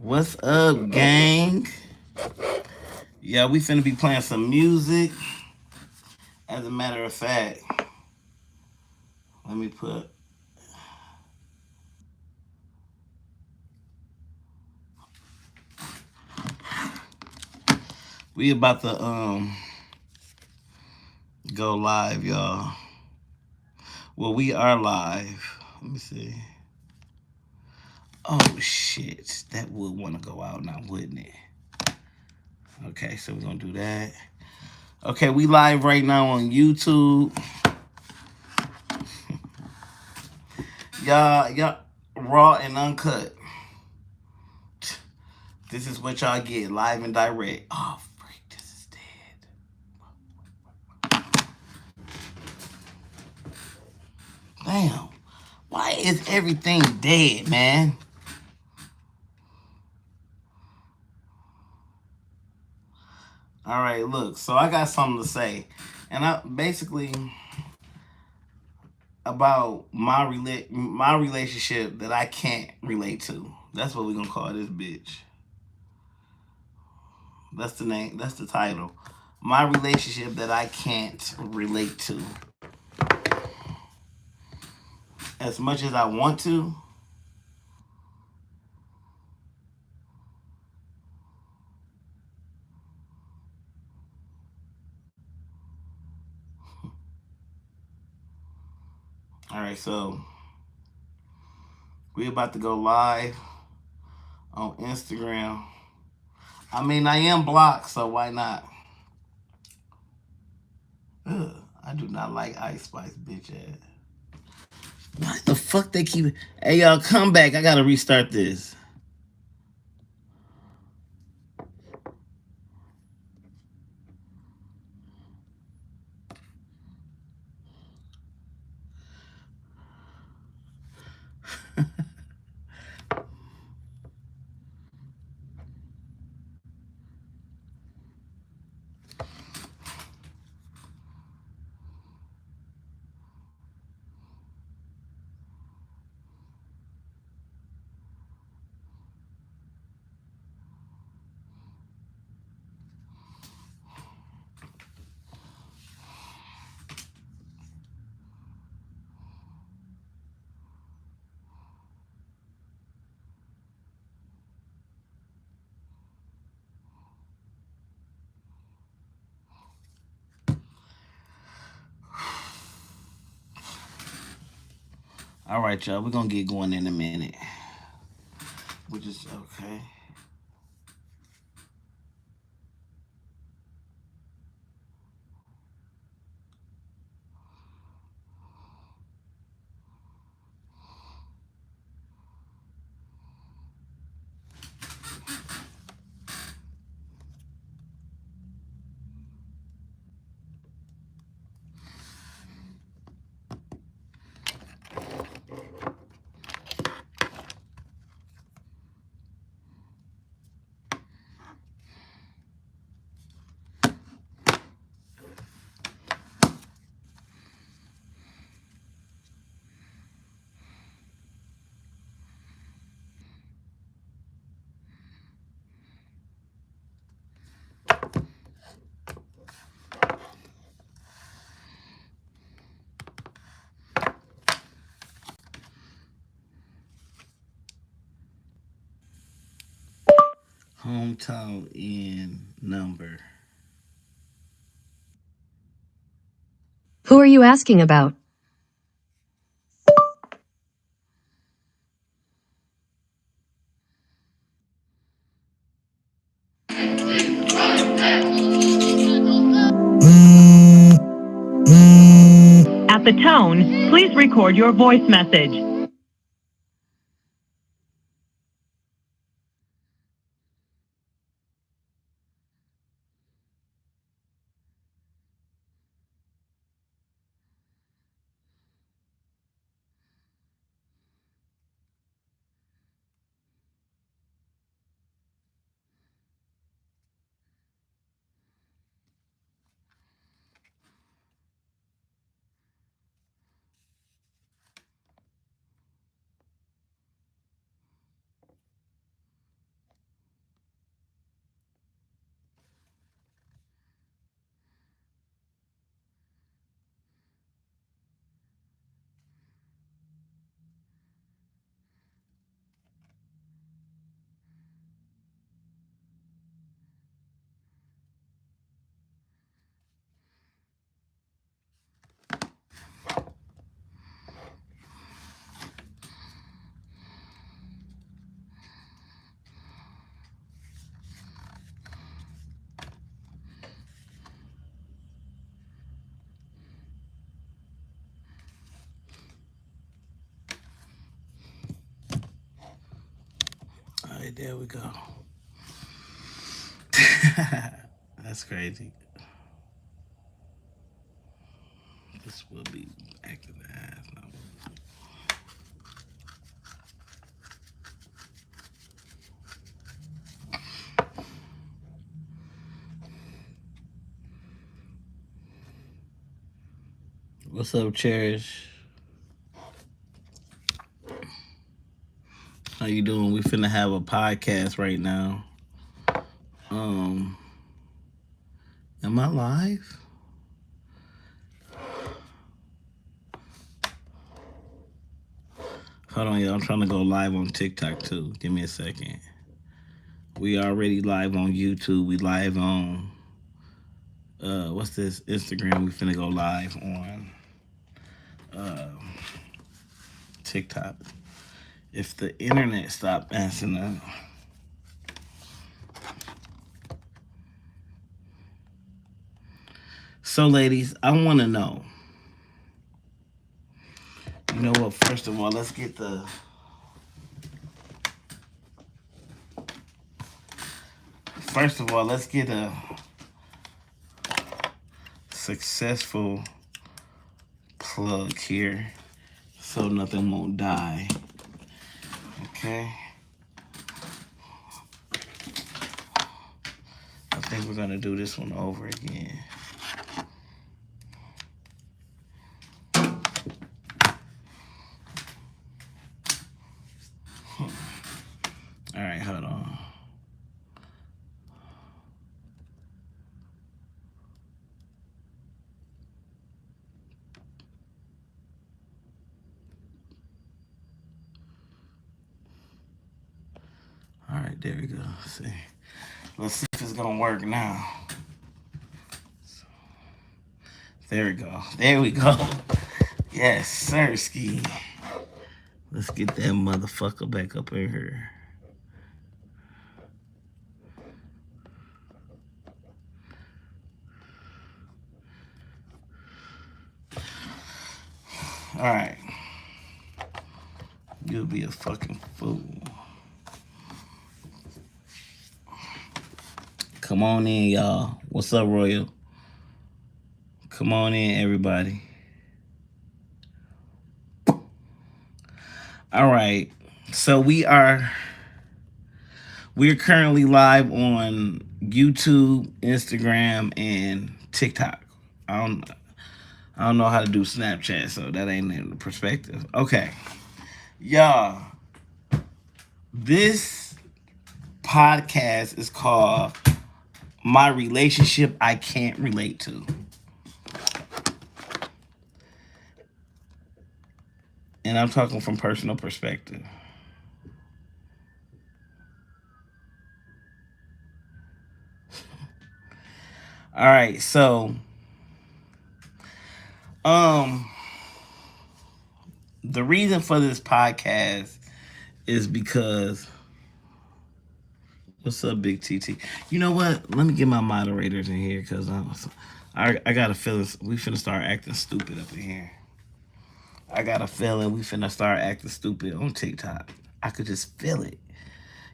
What's up, gang? Yeah, we finna be playing some music. As a matter of fact, let me put. We about to go live, y'all. Well, we are live. Let me see. Oh shit, that would want to go out now, wouldn't it? Okay, so we're gonna do that. Okay, we live right now on YouTube. Y'all, raw and uncut. This is what y'all get live and direct. Oh, freak, this is dead. Damn. Why is everything dead, man? All right, look. So I got something to say, and I basically about my relationship that I can't relate to. That's what we're gonna call this bitch. That's the name. That's the title. My relationship that I can't relate to as much as I want to. All right, so we about to go live on Instagram. I mean, I am blocked, so why not? Ugh, I do not like Ice Spice, bitch ass. Why the fuck they keep? Hey, y'all, come back. I gotta restart this. All right, y'all. We're gonna get going in a minute. Which is okay. Hometown in number. Who are you asking about? At the tone, please record your voice message. right, there we go. That's crazy. This will be back in the ass. No. What's up, Cherish? How you doing? We finna have a podcast right now. Am I live? Hold on, y'all. I'm trying to go live on TikTok too. Give me a second. We already live on YouTube. We live on what's this? Instagram. We finna go live on TikTok. If the internet stopped answering up. So, ladies, I want to know. You know what? First of all, let's get the. First of all, let's get a successful plug here so nothing won't die. Okay. I think we're going to do this one over again. All right, hold on. All right, there we go. Let's see if it's gonna work now. There we go. There we go. Yes, sir, Ski. Let's get that motherfucker back up in here. All right. You'll be a fucking fool. Come on in, y'all. What's up, Royal? Come on in, everybody. All right. So we're currently live on YouTube, Instagram, and TikTok. I don't know how to do Snapchat, so that ain't in the perspective. Okay. Y'all, this podcast is called My Relationship I Can't Relate to. And I'm talking from personal perspective. All right, so the reason for this podcast is because what's up, Big TT? You know what? Let me get my moderators in here because I got a feeling we finna start acting stupid up in here. I got a feeling we finna start acting stupid on TikTok. I could just feel it.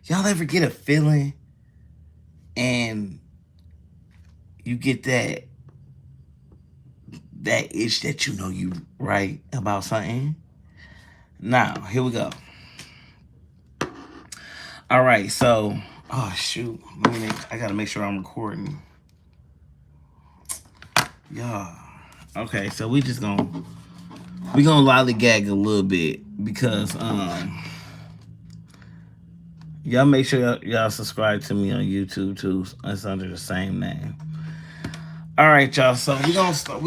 Y'all ever get a feeling and you get that itch that you know you right about something? Now, here we go. All right, so, oh shoot, I gotta make sure I'm recording. Y'all, okay, so we gonna lollygag a little bit because y'all make sure y'all subscribe to me on YouTube too. It's under the same name. All right, y'all. So we're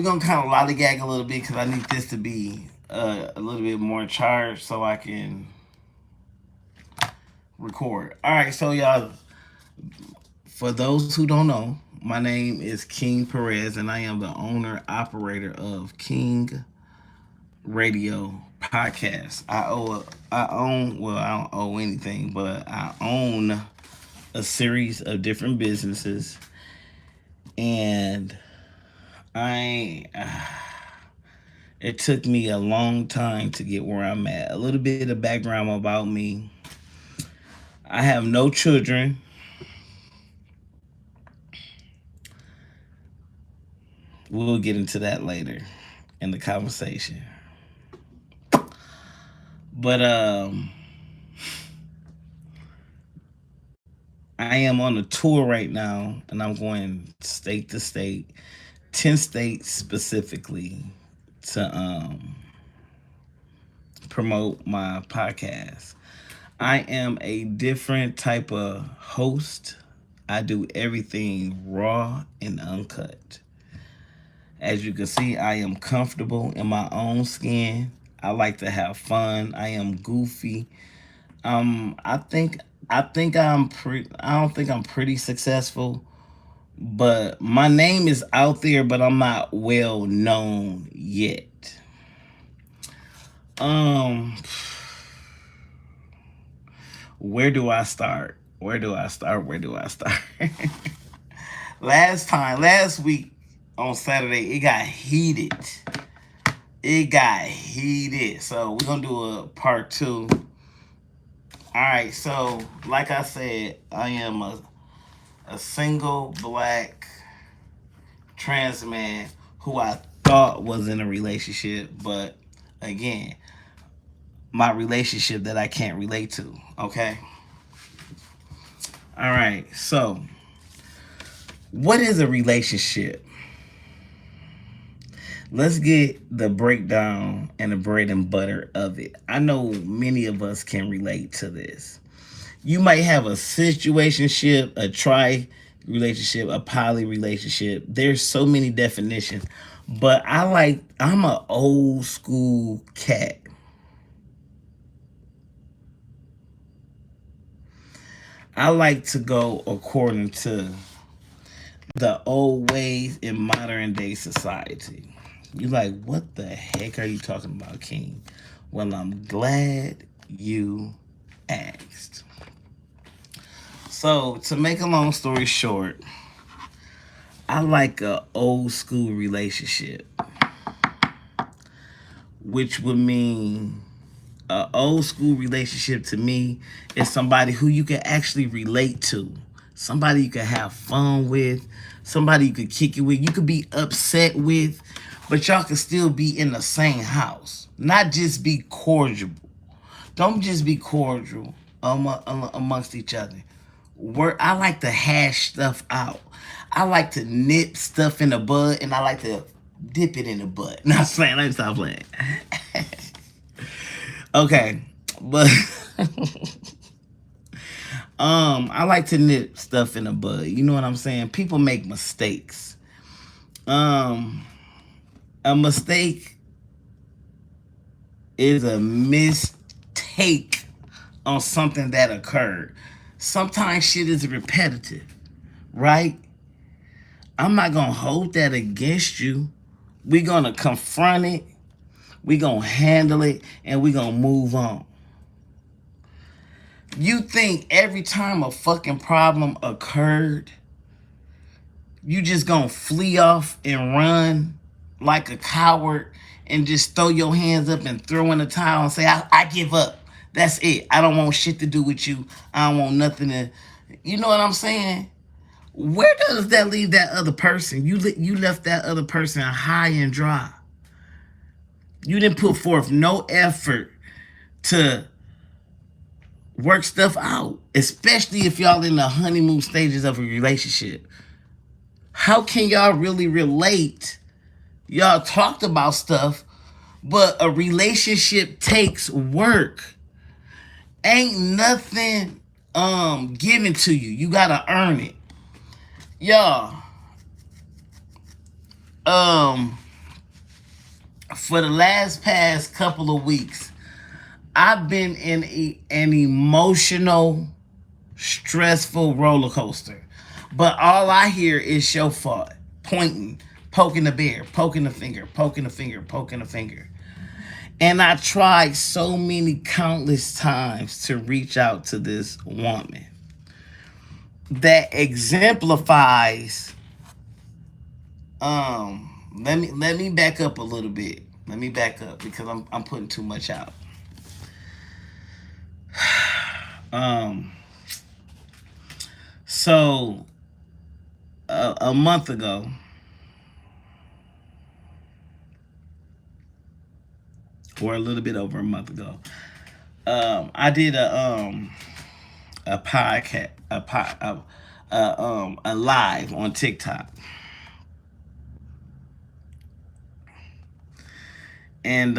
gonna kind of lollygag a little bit because I need this to be a little bit more charged so I can record. All right, so y'all, for those who don't know, my name is Kiin Perez, and I am the owner operator of Kiin9 Radio Podcast. I don't owe anything, but I own a series of different businesses, and it took me a long time to get where I'm at. A little bit of background about me. I have no children. We'll get into that later in the conversation. But I am on a tour right now, and I'm going state to state, 10 states specifically, to promote my podcast. I am a different type of host. I do everything raw and uncut. As you can see, I am comfortable in my own skin. I like to have fun. I am goofy. I think I don't think I'm pretty successful, but my name is out there, but I'm not well known yet. Um, where do I start? Where do I start? Where do I start? Last week on Saturday, it got heated. It got heated. So we're gonna do a part 2. Alright, so like I said, I am a single black trans man who I thought was in a relationship, but again, my relationship that I can't relate to. Okay? Alright, so what is a relationship? Let's get the breakdown and the bread and butter of it. I know many of us can relate to this. You might have a situationship, a tri-relationship, a poly relationship. There's so many definitions. But I'm an old school cat. I like to go according to the old ways in modern day society. You like, what the heck are you talking about, King? Well, I'm glad you asked. So, to make a long story short, I like a old school relationship, which would mean a old school relationship to me is somebody who you can actually relate to, somebody you can have fun with, somebody you could kick it with, you could be upset with, but y'all can still be in the same house. Not just be cordial. Don't just be cordial amongst each other. I like to hash stuff out. I like to nip stuff in the bud, and I like to dip it in the bud. Not saying, let me stop playing. Okay, but I like to nip stuff in the bud. You know what I'm saying? People make mistakes. A mistake is a mistake on something that occurred. Sometimes shit is repetitive, right? I'm not going to hold that against you. We're going to confront it. We're going to handle it. And we're going to move on. You think every time a fucking problem occurred, you just going to flee off and run like a coward and just throw your hands up and throw in the towel and say, I give up. That's it. I don't want shit to do with you. I don't want nothing to... You know what I'm saying? Where does that leave that other person? You left that other person high and dry. You didn't put forth no effort to work stuff out, especially if y'all in the honeymoon stages of a relationship. How can y'all really relate? Y'all talked about stuff, but a relationship takes work. Ain't nothing given to you. You gotta earn it. Y'all, for the past couple of weeks, I've been in an emotional, stressful roller coaster. But all I hear is your fault. Pointing, poking the bear, poking the finger, poking the finger, poking the finger. And I tried so many countless times to reach out to this woman that exemplifies. Let me back up a little bit. Let me back up because I'm putting too much out. So a month ago, or a little bit over a month ago, I did a podcast, a live on TikTok, and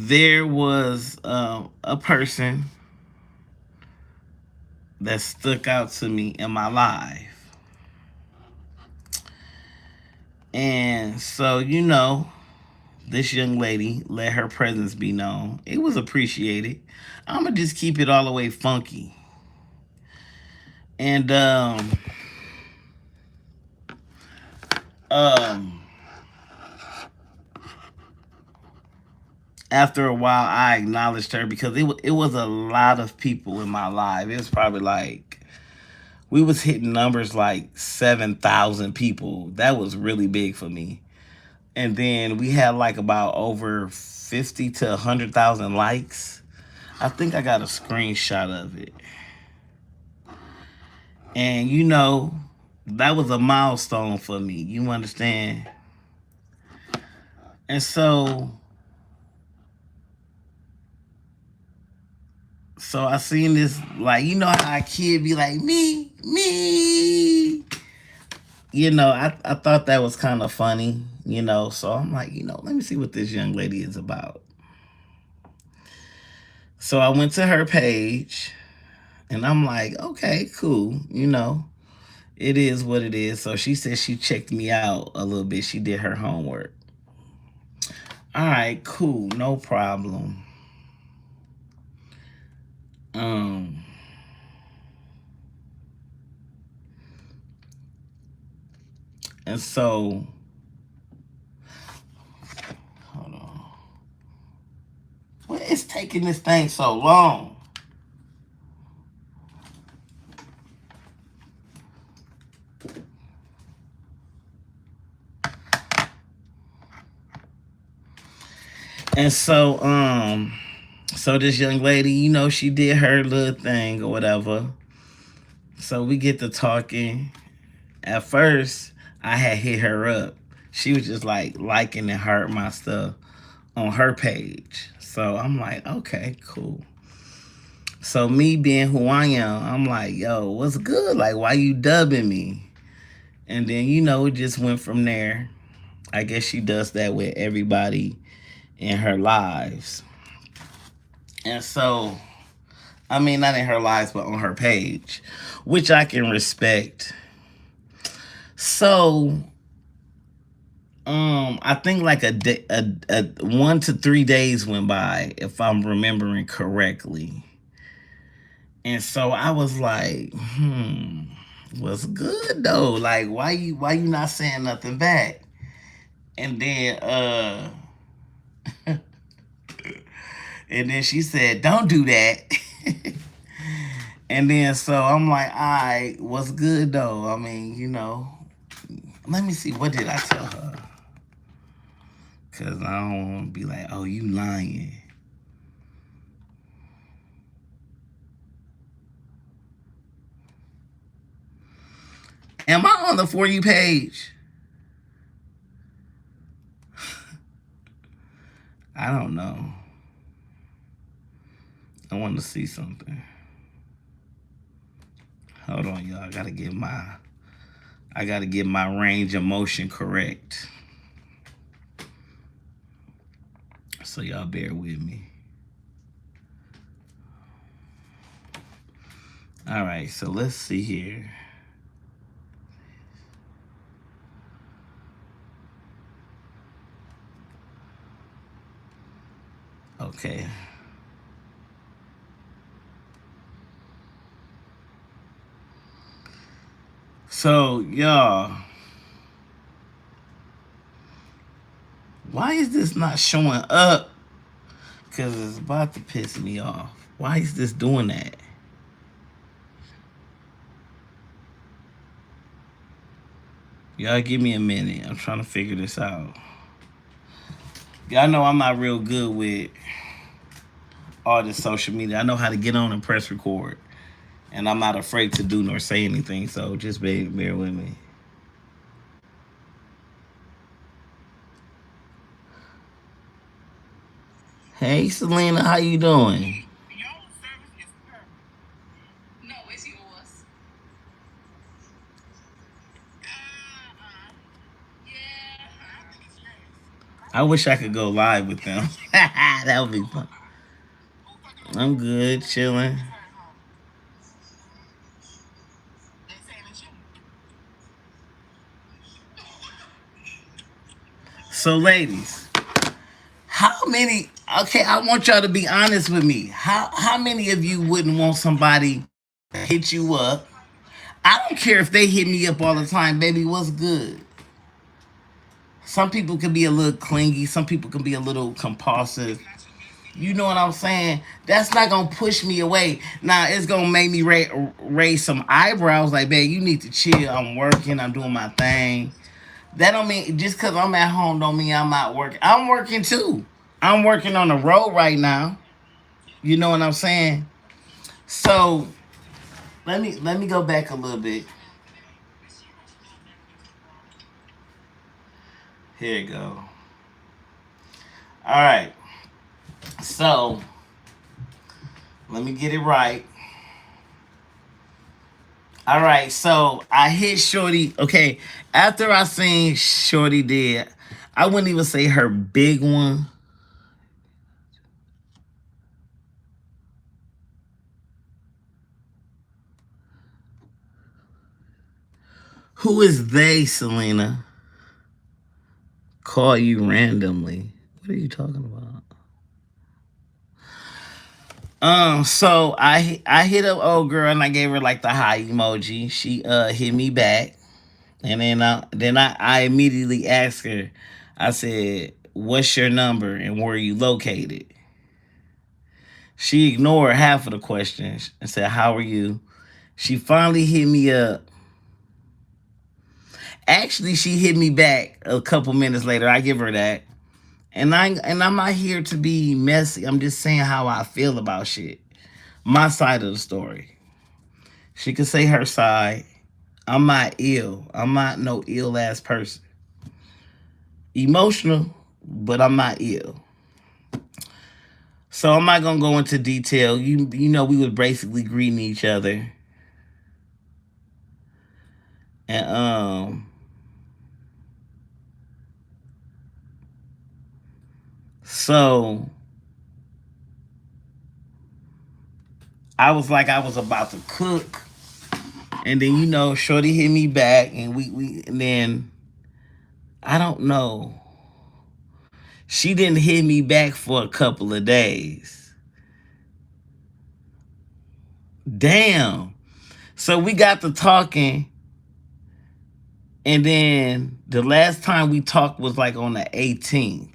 there was a person that stuck out to me in my life. And so, this young lady let her presence be known. It was appreciated. I'm going to just keep it all the way funky. And after a while, I acknowledged her because it was a lot of people in my life. It was probably like, we was hitting numbers like 7,000 people. That was really big for me. And then we had like about over 50 to 100,000 likes. I think I got a screenshot of it. And that was a milestone for me. You understand? And so I seen this, like, how a kid be like, me. I thought that was kind of funny, so I'm like, let me see what this young lady is about. So I went to her page, and I'm like, okay, cool, it is what it is. So she said she checked me out a little bit. She did her homework. All right, cool, no problem. And so, hold on. What is taking this thing so long? And so, so this young lady, she did her little thing or whatever. So we get to talking. At first, I had hit her up. She was just like liking and heart my stuff on her page. So I'm like, okay, cool. So me being who I am, I'm like, yo, what's good? Like, why you dubbing me? And then, it just went from there. I guess she does that with everybody in her lives. And so, I mean, not in her lives, but on her page, which I can respect. So, I think like a 1 to 3 days went by, if I'm remembering correctly. And so I was like, what's good though? Like, why you not saying nothing back? And then and then she said, don't do that. And then so I'm like, all right, what's good though? I mean, let me see, what did I tell her? Because I don't want to be like, oh, you lying. Am I on the For You page? I don't know. I want to see something. Hold on, y'all. I gotta get my range of motion correct. So y'all bear with me. All right, so let's see here. Okay. So, y'all, why is this not showing up? Because it's about to piss me off. Why is this doing that? Y'all give me a minute. I'm trying to figure this out. Y'all know I'm not real good with all this social media. I know how to get on and press record, and I'm not afraid to do nor say anything. So just bear with me. Hey, Selena, how you doing? I wish I could go live with them. That would be fun. I'm good, chilling. So, ladies, how many? Okay, I want y'all to be honest with me. How many of you wouldn't want somebody to hit you up? I don't care if they hit me up all the time, baby. What's good? Some people can be a little clingy. Some people can be a little compulsive. You know what I'm saying? That's not gonna push me away. Now it's gonna make me raise some eyebrows. Like, babe, you need to chill. I'm working. I'm doing my thing. That don't mean just because I'm at home don't mean I'm not working. I'm working too. I'm working on the road right now. You know what I'm saying? So let me go back a little bit. Here you go. All right. So let me get it right. All right, so I hit Shorty. Okay, after I seen Shorty did, I wouldn't even say her big one. Who is they, Selena? Call you randomly. What are you talking about? So I hit up old girl and I gave her like the high emoji. She hit me back, and then I immediately asked her. I said, "What's your number and where are you located?" She ignored half of the questions and said, "How are you?" She finally hit me up. Actually, she hit me back a couple minutes later. I give her that. And I'm not here to be messy. I'm just saying how I feel about shit. My side of the story. She could say her side. I'm not ill. I'm not no ill ass person. Emotional, but I'm not ill. So I'm not gonna go into detail. You know we was basically greeting each other. And so I was like I was about to cook. And then Shorty hit me back and we and then I don't know. She didn't hit me back for a couple of days. Damn. So we got to talking, and then the last time we talked was like on the 18th.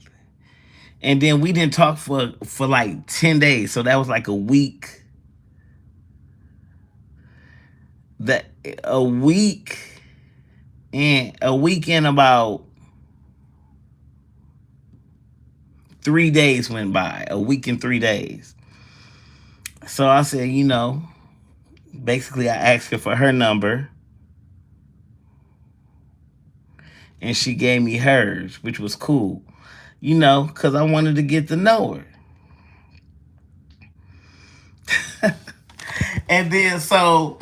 And then we didn't talk for like 10 days. So that was like a week. That a week and about 3 days went by. A week and 3 days. So I said, basically I asked her for her number. And she gave me hers, which was cool. Because I wanted to get to know her. And then so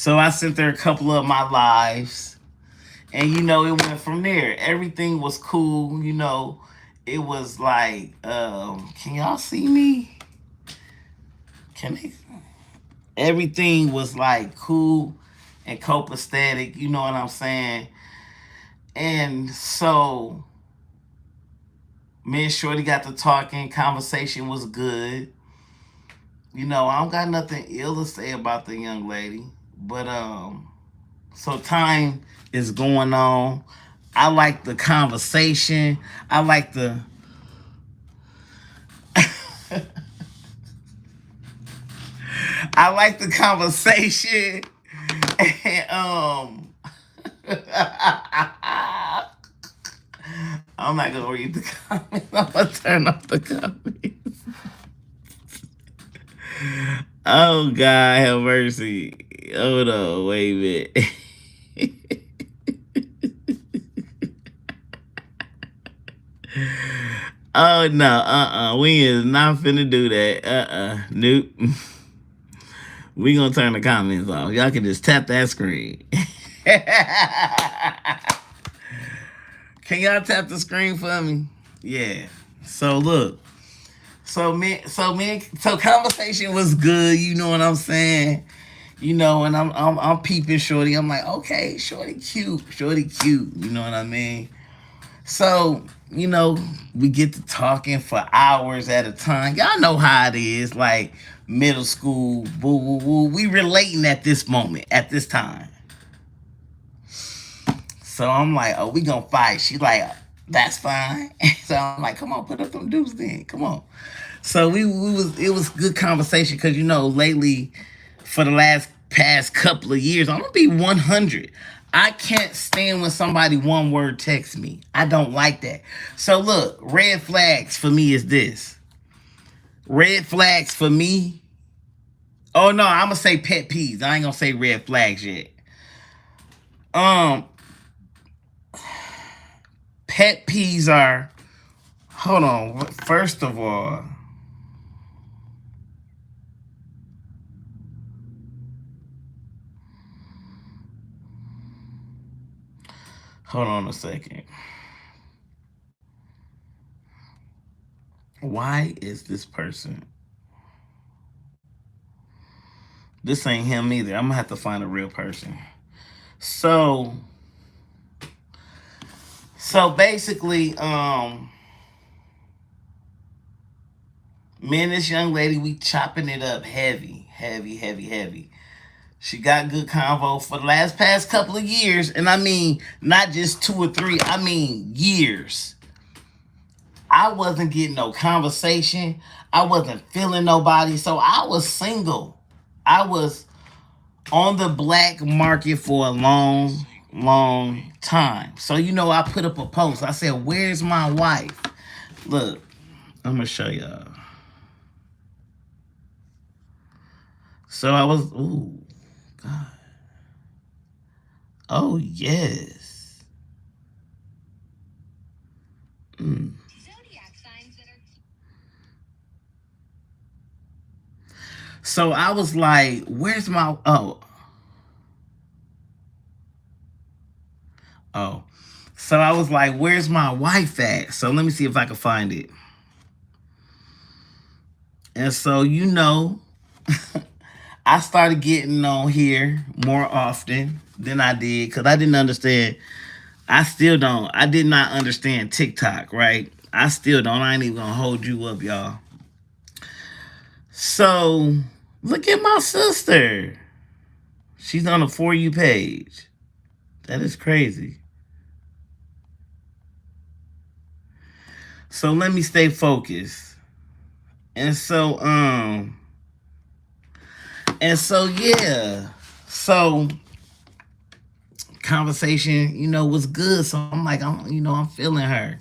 I sent her a couple of my lives. And it went from there. Everything was cool, It was like, can y'all see me? Can they? Everything was like cool and copacetic, you know what I'm saying? And so me and Shorty got to talking, conversation was good. I don't got nothing ill to say about the young lady. But so time is going on. I like the conversation. I like the I like the conversation. And, I'm not gonna read the comments. I'm gonna turn off the comments. Oh God, have mercy. Hold on, wait a minute. Oh no, we is not finna do that. Nope. We gonna turn the comments off. Y'all can just tap that screen. Can y'all tap the screen for me? Yeah. So look. So conversation was good, you know what I'm saying? You know, and I'm peeping Shorty. I'm like, okay, Shorty cute, you know what I mean? So, you know, we get to talking for hours at a time. Y'all know how it is, like middle school, boo woo woo. We relating at this moment, at this time. So I'm like, oh, we gonna fight. She's like, that's fine. So I'm like, come on, put up them deuce then. Come on. So it was good conversation because you know lately, for the past couple of years, I'm gonna be 100. I can't stand when somebody one word texts me. I don't like that. So look, red flags for me is this. Red flags for me. Oh no, I'm gonna say pet peeves. I ain't gonna say red flags yet. Pet peeves are. Hold on. First of all. Hold on a second. Why is this person? This ain't him either. I'm gonna have to find a real person. So basically, me and this young lady, we chopping it up heavy. She got good convo for the past couple of years, and I mean not just 2 or 3. I mean years. I wasn't getting no conversation. I wasn't feeling nobody, so I was single. I was on the black market for a long time. So, you know, I put up a post. I said, where's my wife? Look, I'm going to show y'all. So I was, ooh, God. Oh, yes. So I was like, where's my, oh. So I was like, where's my wife at? So let me see if I can find it. And so, you know, I started getting on here more often than I did because I didn't understand. I still don't. I did not understand TikTok, right? I still don't. I ain't even gonna hold you up, y'all. So look at my sister. She's on a For You page. That is crazy. So let me stay focused. And so yeah. So conversation, you know, was good. So I'm like, I'm feeling her.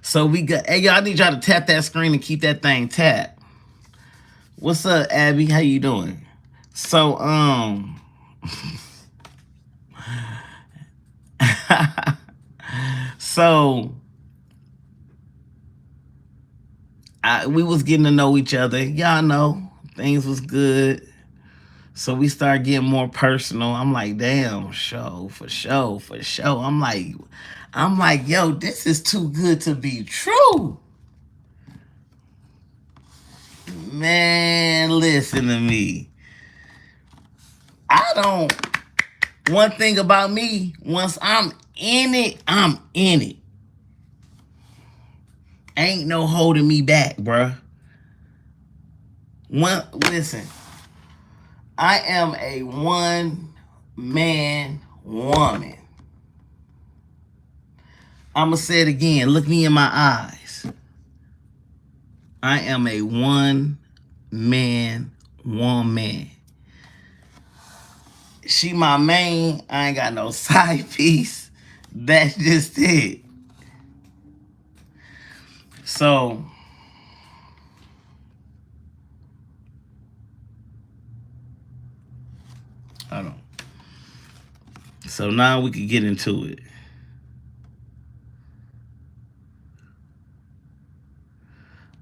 So we got, hey, y'all, I need y'all to tap that screen and keep that thing tapped. What's up, Abby? How you doing? So, we was getting to know each other. Y'all know, things was good. So we started getting more personal. I'm like, damn, for sure. I'm like, yo, this is too good to be true. Man, listen to me. One thing about me, once I'm in it, I'm in it. Ain't no holding me back, bruh. Listen, I am a one-man woman. I'm going to say it again. Look me in my eyes. I am a one-man man, woman. She my main. I ain't got no side piece. That's just it. So, hold on. So now we can get into it.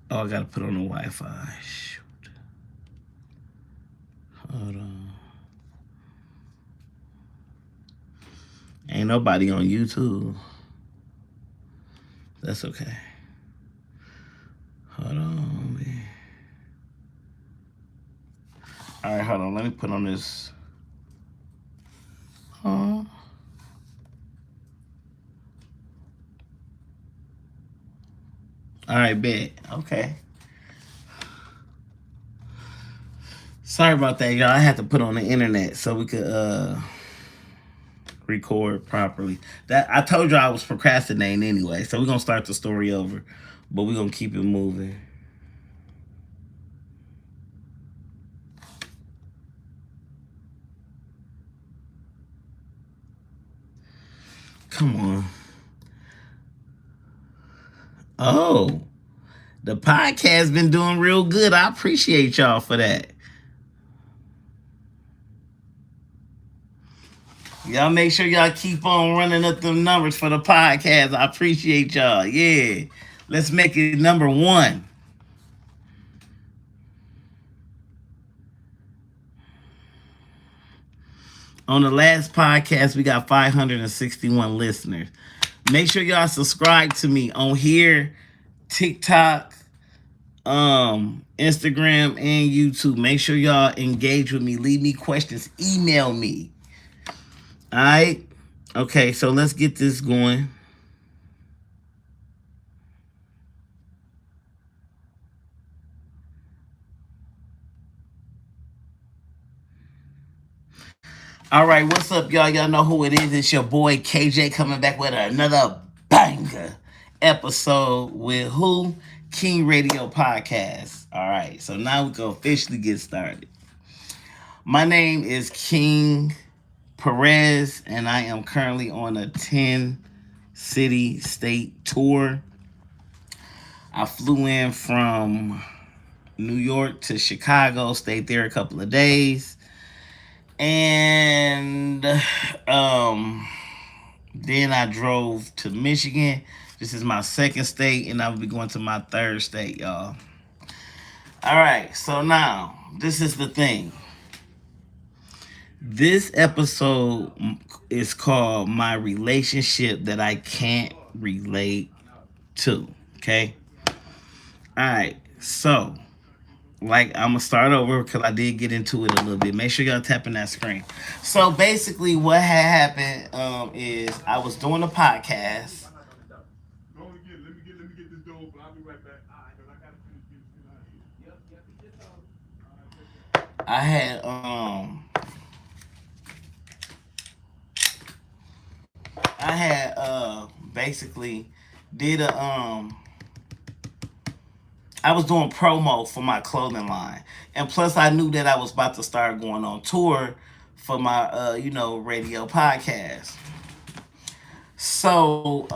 Oh, I gotta put on the Wi-Fi. Shoot. Hold on. Ain't nobody on YouTube. That's okay. Hold on, man. All right, hold on. Let me put on this. All right, bet. Okay. Sorry about that, y'all. I had to put on the internet so we could record properly. That I told you I was procrastinating anyway, so we're gonna start the story over, but we're gonna keep it moving. Come on. Oh, the podcast been doing real good. I appreciate y'all for that. Y'all make sure y'all keep on running up them numbers for the podcast. I appreciate y'all. Yeah. Let's make it number 1. On the last podcast, we got 561 listeners. Make sure y'all subscribe to me on here, TikTok, Instagram, and YouTube. Make sure y'all engage with me. Leave me questions. Email me. All right? Okay, so let's get this going. All right, what's up, y'all? Y'all know who it is. It's your boy KJ coming back with another banger episode with who? Kiin Radio Podcast. All right, so now we can officially get started. My name is Kiin Perez, and I am currently on a 10-city state tour. I flew in from New York to Chicago, stayed there a couple of days. And then I drove to Michigan. This is my second state, and I'll be going to my third state, y'all. All right, so now, this is the thing. This episode is called My Relationship That I Can't Relate To, okay? All right, so I'm gonna start over because I did get into it a little bit. Make sure y'all tapping that screen. So basically, what had happened is I was doing a podcast. Let me get this door, but I'll be right back. I had basically did a I was doing promo for my clothing line. And plus I knew that I was about to start going on tour for my radio podcast. So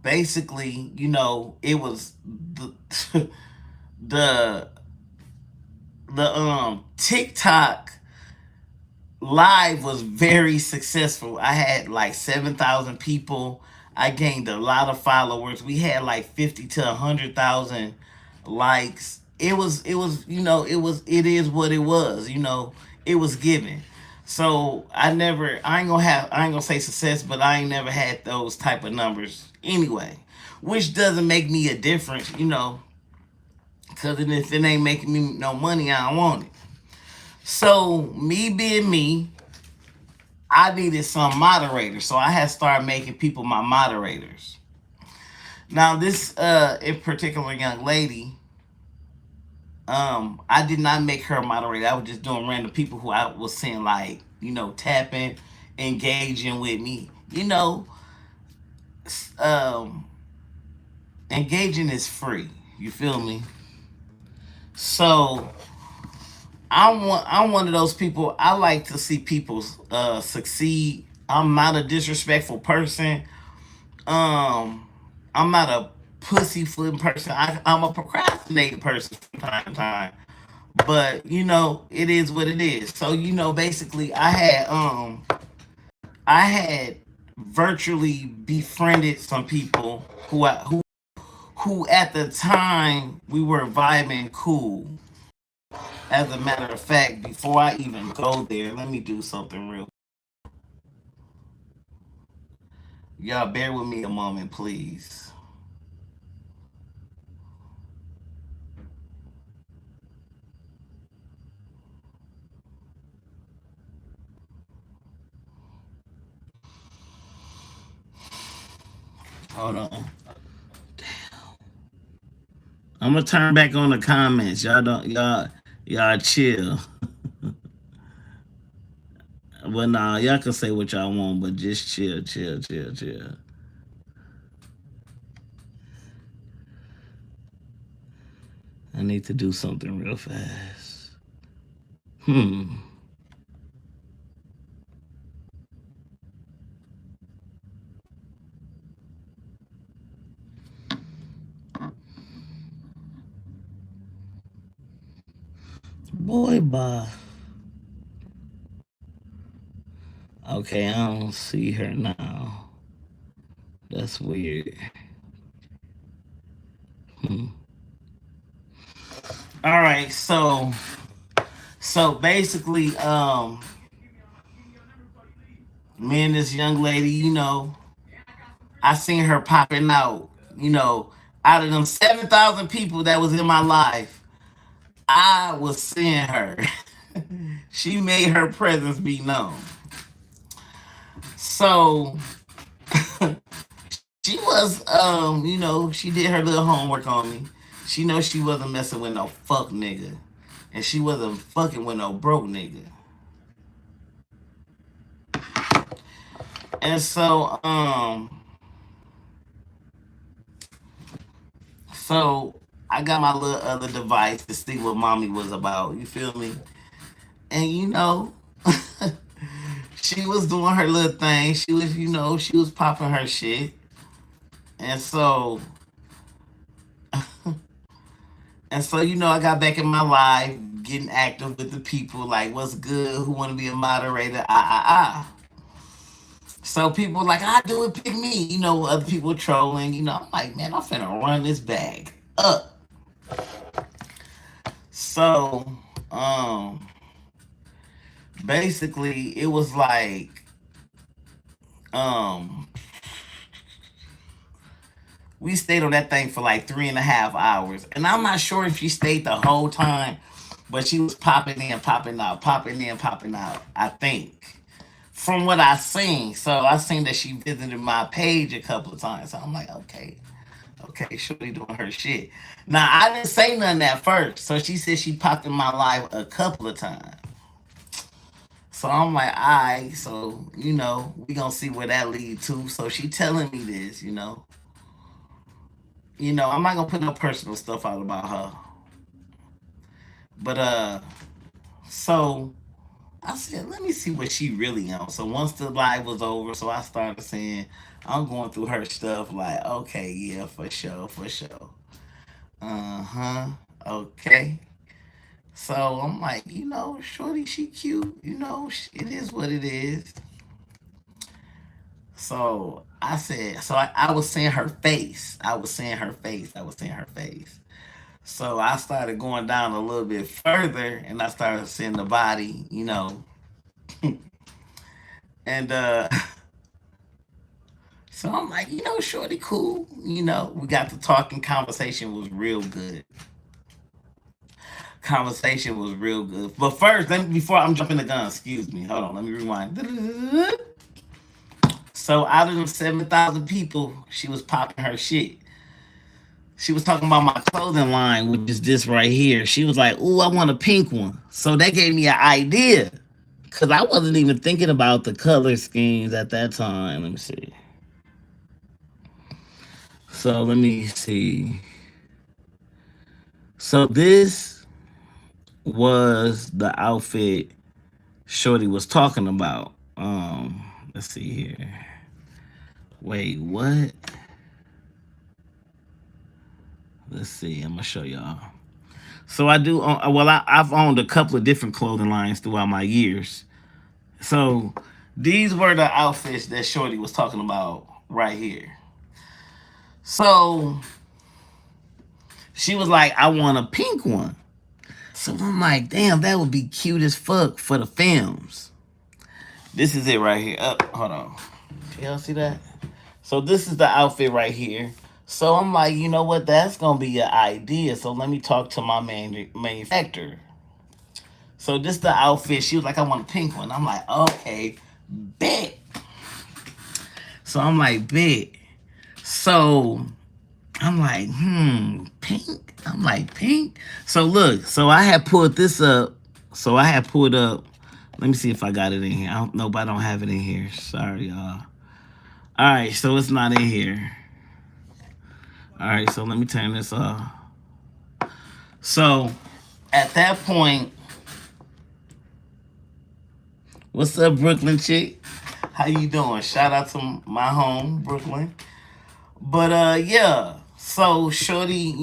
basically, it was the TikTok live was very successful. I had like 7,000 people. I gained a lot of followers. We had like 50 to 100,000 likes. It is what it was. It was given. So I ain't gonna say success, but I ain't never had those type of numbers anyway, which doesn't make me a difference, because if it ain't making me no money, I don't want it. So me being me, I needed some moderators, so I had started making people my moderators. Now this in particular young lady, I did not make her a moderator. I was just doing random people who I was seeing tapping, engaging with me. Engaging is free. You feel me? So I'm one of those people. I like to see people succeed. I'm not a disrespectful person. Um, I'm not a pussyfoot person. I'm a procrastinating person from time to time. But it is what it is. So basically, I had virtually befriended some people who at the time we were vibing cool. As a matter of fact, before I even go there, let me do something real. Y'all bear with me a moment, please. Hold on. I'm gonna turn back on the comments. Y'all chill. But nah, y'all can say what y'all want, but just chill, chill, chill, chill. I need to do something real fast. Hmm. Boy, bye. Okay, I don't see her now. That's weird. Hmm. All right, so basically, me and this young lady, I seen her popping out. Out of them 7,000 people that was in my life, I was seeing her. She made her presence be known. So she was, she did her little homework on me. She knows she wasn't messing with no fuck nigga, and she wasn't fucking with no broke nigga. And so I got my little other device to see what mommy was about. You feel me? And she was doing her little thing. She was popping her shit. And so, I got back in my life, getting active with the people, like, what's good? Who want to be a moderator? So people like, I do it, pick me. Other people trolling. I'm like, man, I'm finna run this bag up. So, basically, it was like, um, we stayed on that thing for like 3.5 hours. And I'm not sure if she stayed the whole time, but she was popping in, popping out, popping in, popping out, I think. From what I seen. So I seen that she visited my page a couple of times. So I'm like, okay, Shorty doing her shit. Now I didn't say nothing at first. So she said she popped in my live a couple of times. So I'm like, all right, so we gonna see where that lead to. So she telling me this, I'm not gonna put no personal stuff out about her. But so I said, let me see what she really on. So once the live was over, so I started saying, I'm going through her stuff like, okay, yeah, for sure, for sure. Uh-huh. Okay. So I'm like, shorty, she cute. It is what it is. So I said, so I was seeing her face. I was seeing her face. I was seeing her face. So I started going down a little bit further and I started seeing the body. And so I'm like, shorty cool. We got to talking. Conversation was real good. Conversation was real good. But first, before I'm jumping the gun, excuse me. Hold on, let me rewind. So out of them 7,000 people, she was popping her shit. She was talking about my clothing line, which is this right here. She was like, "Ooh, I want a pink one." So that gave me an idea. Cause I wasn't even thinking about the color schemes at that time. Let me see. So let me see. So this was the outfit Shorty was talking about. Let's see here. Wait, what? Let's see. I'm gonna show y'all. So I do. Well, I've owned a couple of different clothing lines throughout my years. So these were the outfits that Shorty was talking about right here. So she was like, "I want a pink one." So I'm like, "Damn, that would be cute as fuck for the films." This is it right here. Hold on. Can y'all see that? So this is the outfit right here. So I'm like, you know what? That's gonna be an idea. So let me talk to my manufacturer. So this the outfit. She was like, I want a pink one. I'm like, okay, bet. So I'm like, bet. So I'm like, pink. I'm like, pink. So look, so I had pulled this up. So I had pulled up. Let me see if I got it in here. I don't know, but I don't have it in here. Sorry, y'all. All right, so it's not in here. All right, so let me turn this off. So at that point, what's up, Brooklyn chick? How you doing? Shout out to my home, Brooklyn. But yeah. So Shorty,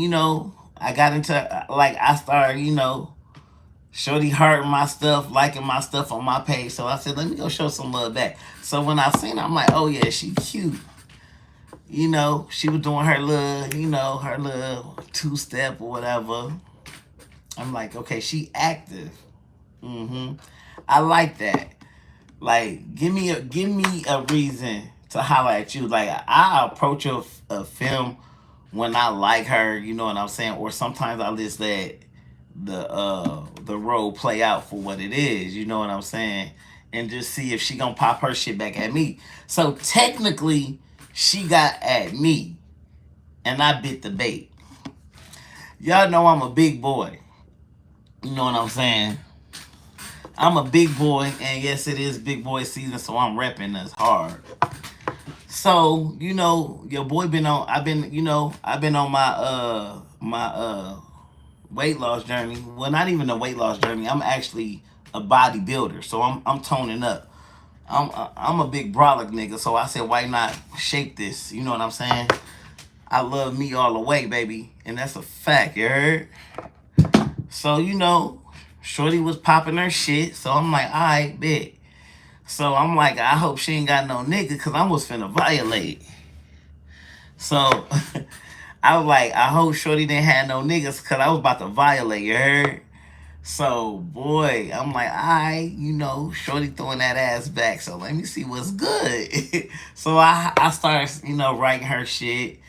I got into like I started, Shorty heard my stuff, liking my stuff on my page. So I said, let me go show some love back. So when I seen her, I'm like, oh yeah, she cute. She was doing her little 2-step or whatever. I'm like, okay, she active. I like that. Like, give me a reason to holler at you. Like, I approach a film when I like her, you know what I'm saying? Or sometimes I just let the role play out for what it is, you know what I'm saying? And just see if she gonna pop her shit back at me. So technically, she got at me, and I bit the bait. Y'all know I'm a big boy. You know what I'm saying? I'm a big boy, and yes, it is big boy season, so I'm repping this hard. So, your boy I've been on my weight loss journey. Well, not even a weight loss journey. I'm actually a bodybuilder, so I'm toning up. I'm a big brolic nigga, so I said, why not shape this? You know what I'm saying? I love me all the way, baby, and that's a fact. You heard? So Shorty was popping her shit, so I'm like, all right, bet. So I'm like, I hope she ain't got no nigga, because I was finna violate. So I was like, I hope Shorty didn't have no niggas, because I was about to violate, you heard? So, boy, I'm like, Shorty throwing that ass back, so let me see what's good. So I started, writing her shit,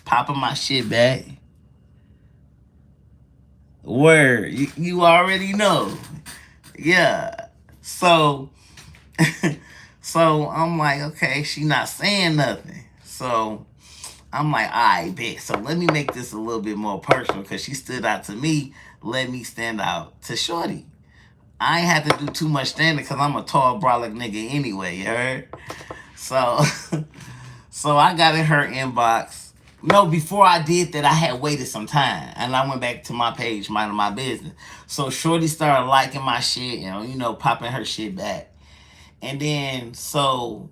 popping my shit back. Word, you already know. Yeah. So, so I'm like, okay, she not saying nothing. So I'm like, all right, bet. So let me make this a little bit more personal, because she stood out to me. Let me stand out to Shorty. I ain't had to do too much standing, because I'm a tall, brolic nigga anyway, you heard? So, so I got in her inbox. No, before I did that, I had waited some time, and I went back to my page, minding my business. So Shorty started liking my shit, popping her shit back. And then, so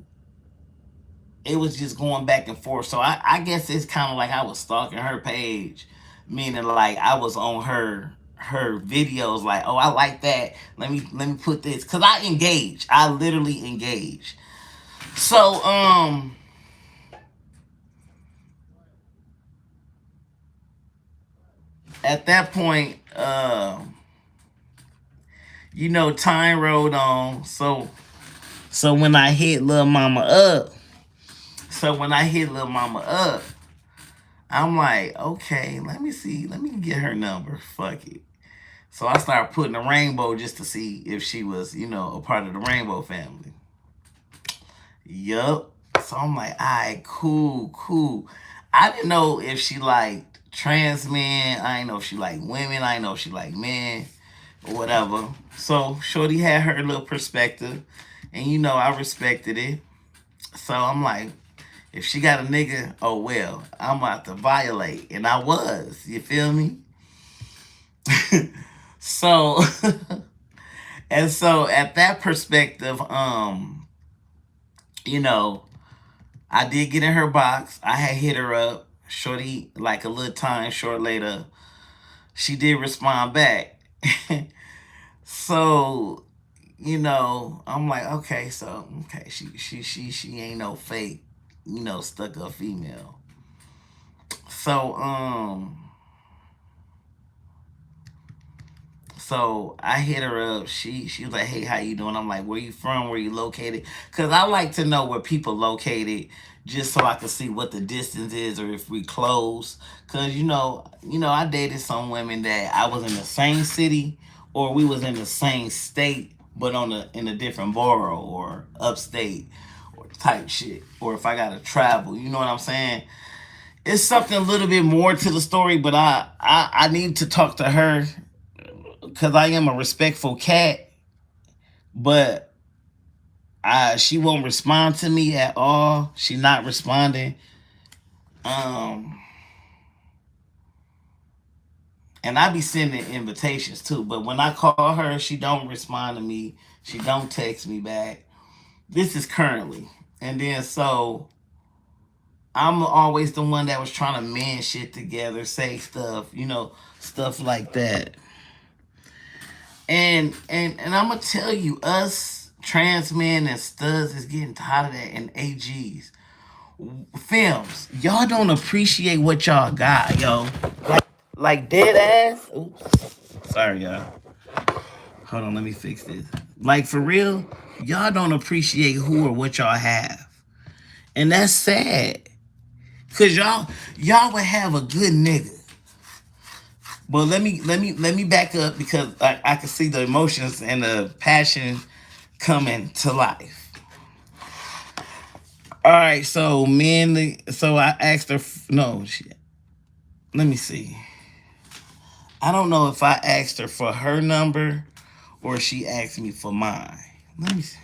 it was just going back and forth. So I guess it's kind of like I was stalking her page, meaning like I was on her videos, like, oh, I like that. Let me put this, because I engage. I literally engage. So at that point, time rolled on. So when I hit Lil Mama up, I'm like, okay, let me see. Let me get her number. Fuck it. So I started putting a rainbow just to see if she was, a part of the rainbow family. Yup. So I'm like, all right, cool. I didn't know if she liked trans men. I didn't know if she liked women. I didn't know if she liked men or whatever. So Shorty had her little perspective, and I respected it. So I'm like, if she got a nigga, oh well, I'm about to violate. And I was. You feel me? So and so at that perspective, you know, I did get in her box. I had hit her up. Shorty, like a little time short later, she did respond back. So, I'm like, okay, so okay, she ain't no fake, stuck up female. So, so I hit her up. She was like, "Hey, how you doing?" I'm like, "Where you from? Where you located?" Cause I like to know where people located, just so I can see what the distance is or if we close. Cause I dated some women that I was in the same city or we was in the same state, but in a different borough or upstate or type shit. Or if I gotta travel, you know what I'm saying? It's something a little bit more to the story, but I need to talk to her because I am a respectful cat, but she won't respond to me at all. She not responding. Um, and I be sending invitations too, but when I call her, she don't respond to me. She don't text me back. This is currently, and then so I'm always the one that was trying to mend shit together, say stuff, stuff like that. And I'm gonna tell you, us trans men and studs is getting tired of that, and AGs. Films, y'all don't appreciate what y'all got, yo. Like dead ass. Oops. Sorry, y'all. Hold on, let me fix this. Like for real, y'all don't appreciate who or what y'all have. And that's sad. Cause y'all would have a good nigga. But let me back up because I can see the emotions and the passion coming to life. All right, so so I asked her. No, let me see. I don't know if I asked her for her number or she asked me for mine. Let me see.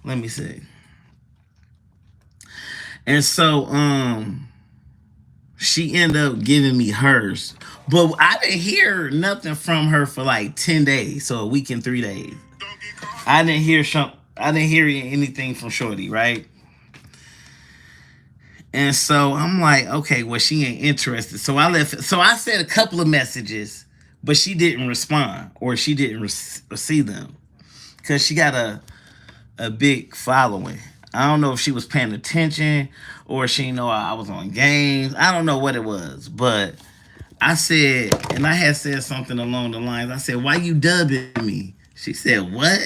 Let me see. And so she ended up giving me hers. But I didn't hear nothing from her for like 10 days, so a week and 3 days. I didn't hear anything from Shorty, right? And so I'm like, okay, well, she ain't interested. So I left. So I sent a couple of messages, but she didn't respond or she didn't receive them because she got a big following. I don't know if she was paying attention or she know I was on games. I don't know what it was, but I said, and I had said something along the lines. I said, "Why you dubbing me?" She said, "What?"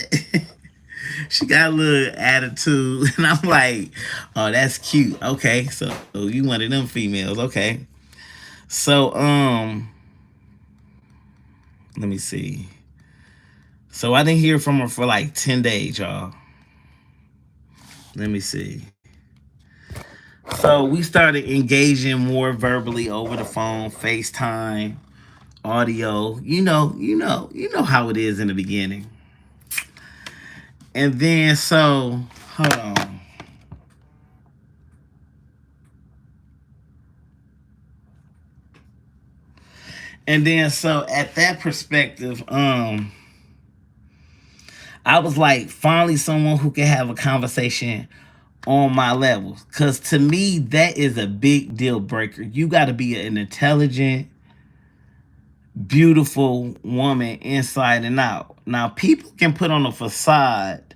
She got a little attitude, and I'm like, "Oh, that's cute. Okay, so you one of them females, okay?" So, let me see. So I didn't hear from her for like 10 days, y'all. Let me see. So we started engaging more verbally over the phone, FaceTime, audio. You know how it is in the beginning. And then so, hold on. And then so at that perspective, I was like, finally someone who can have a conversation on my level. Cause to me, that is a big deal breaker. You gotta be an intelligent, beautiful woman inside and out. Now, people can put on a facade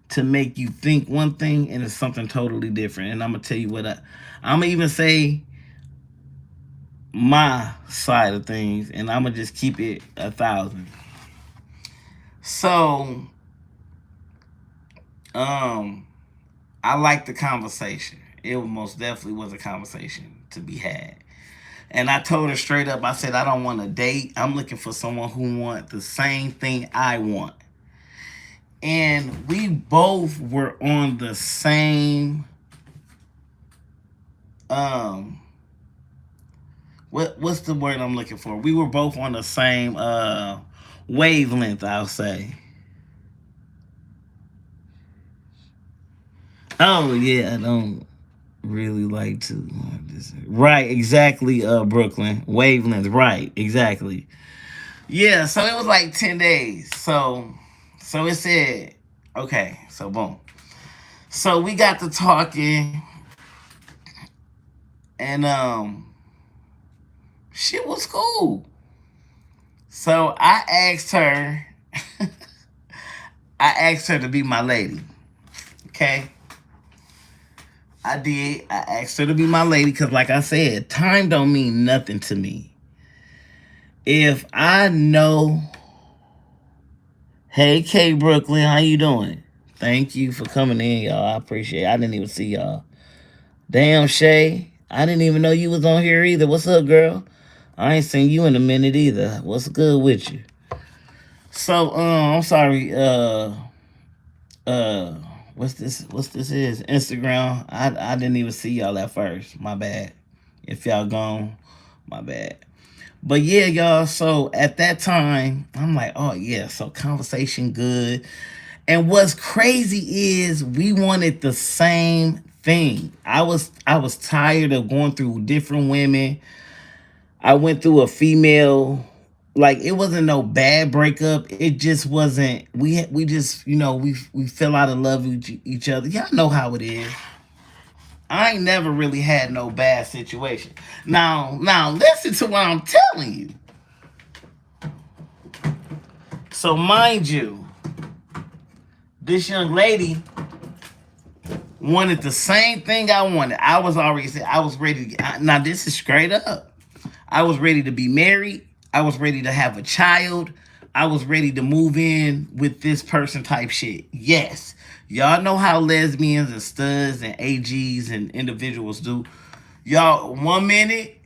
to make you think one thing and it's something totally different. And I'm gonna tell you what I'm gonna even say my side of things, and I'm gonna just keep it 1,000. So, I like the conversation. It most definitely was a conversation to be had. And I told her straight up, I said, I don't want to date. I'm looking for someone who wants the same thing I want. And we both were on the same what's the word I'm looking for? We were both on the same wavelength, I'll say. Oh yeah, I don't really like to. Right, exactly, Brooklyn. Wavelength, right, exactly. Yeah, so it was like 10 days. So it said, okay, so boom. So we got to talking and shit was cool. So I asked her to be my lady. Okay? I did. I asked her to be my lady because like I said, time don't mean nothing to me. If I know, hey K Brooklyn, how you doing? Thank you for coming in, y'all. I appreciate it. I didn't even see y'all. Damn Shay, I didn't even know you was on here either. What's up, girl? I ain't seen you in a minute either. What's good with you? So, I'm sorry, uh what's this is? Instagram. I didn't even see y'all at first. My bad. If y'all gone, my bad. But yeah, y'all, so at that time, I'm like, oh yeah, so conversation good. And what's crazy is we wanted the same thing. I was tired of going through different women. I went through a female, like it wasn't no bad breakup. It just wasn't. We just we fell out of love with each other. Y'all know how it is. I ain't never really had no bad situation. Now listen to what I'm telling you. So mind you, this young lady wanted the same thing I wanted. I was ready to get, now this is straight up. I was ready to be married. I was ready to have a child. I was ready to move in with this person type shit. Yes. Y'all know how lesbians and studs and AGs and individuals do. Y'all, 1 minute,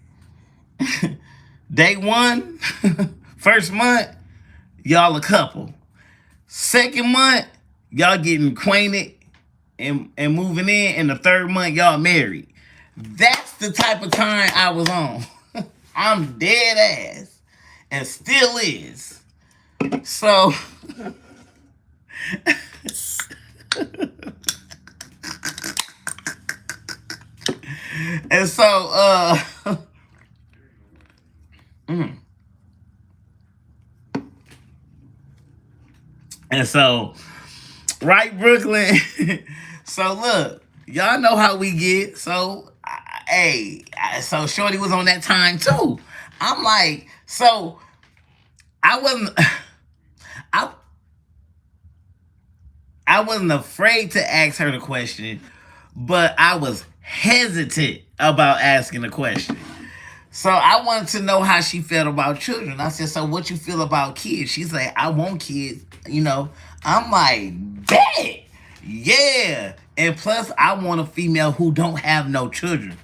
day one, first month, y'all a couple. Second month, y'all getting acquainted and moving in. And the third month, y'all married. That's the type of time I was on. I'm dead ass. And still is. So and so and so right, Brooklyn. So look, y'all know how we get. So so Shorty was on that time too. I'm like, so I wasn't I I wasn't afraid to ask her the question, but I was hesitant about asking the question. So I wanted to know how she felt about children. I said, so what you feel about kids? She's like, I want kids, I'm like, bet. Yeah. And plus I want a female who don't have no children.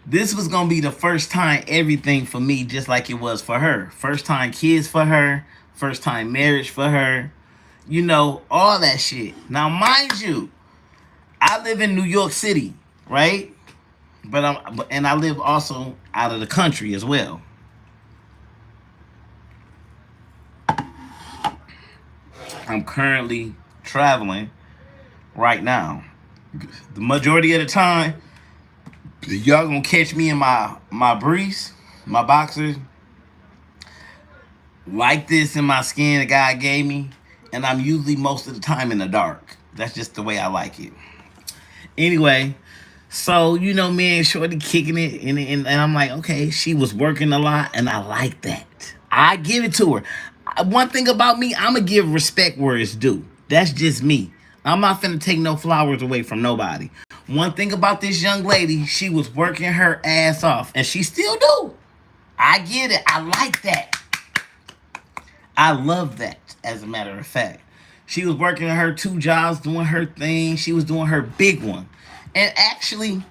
This was gonna be the first time everything for me, just like it was for her. First time kids for her, first time marriage for her, all that shit. Now, mind you, I live in New York City, right? And I live also out of the country as well. I'm currently traveling right now. The majority of the time, y'all gonna catch me in my briefs, my boxers, like this in my skin the guy gave me, and I'm usually most of the time in the dark. That's just the way I like it. Anyway, so me and Shorty kicking it, and I'm like, okay, she was working a lot, and I like that. I give it to her. One thing about me, I'm gonna give respect where it's due. That's just me. I'm not finna take no flowers away from nobody. One thing about this young lady, she was working her ass off, and she still do. I get it. I like that. I love that, as a matter of fact. She was working her 2 jobs, doing her thing. She was doing her big one. And actually,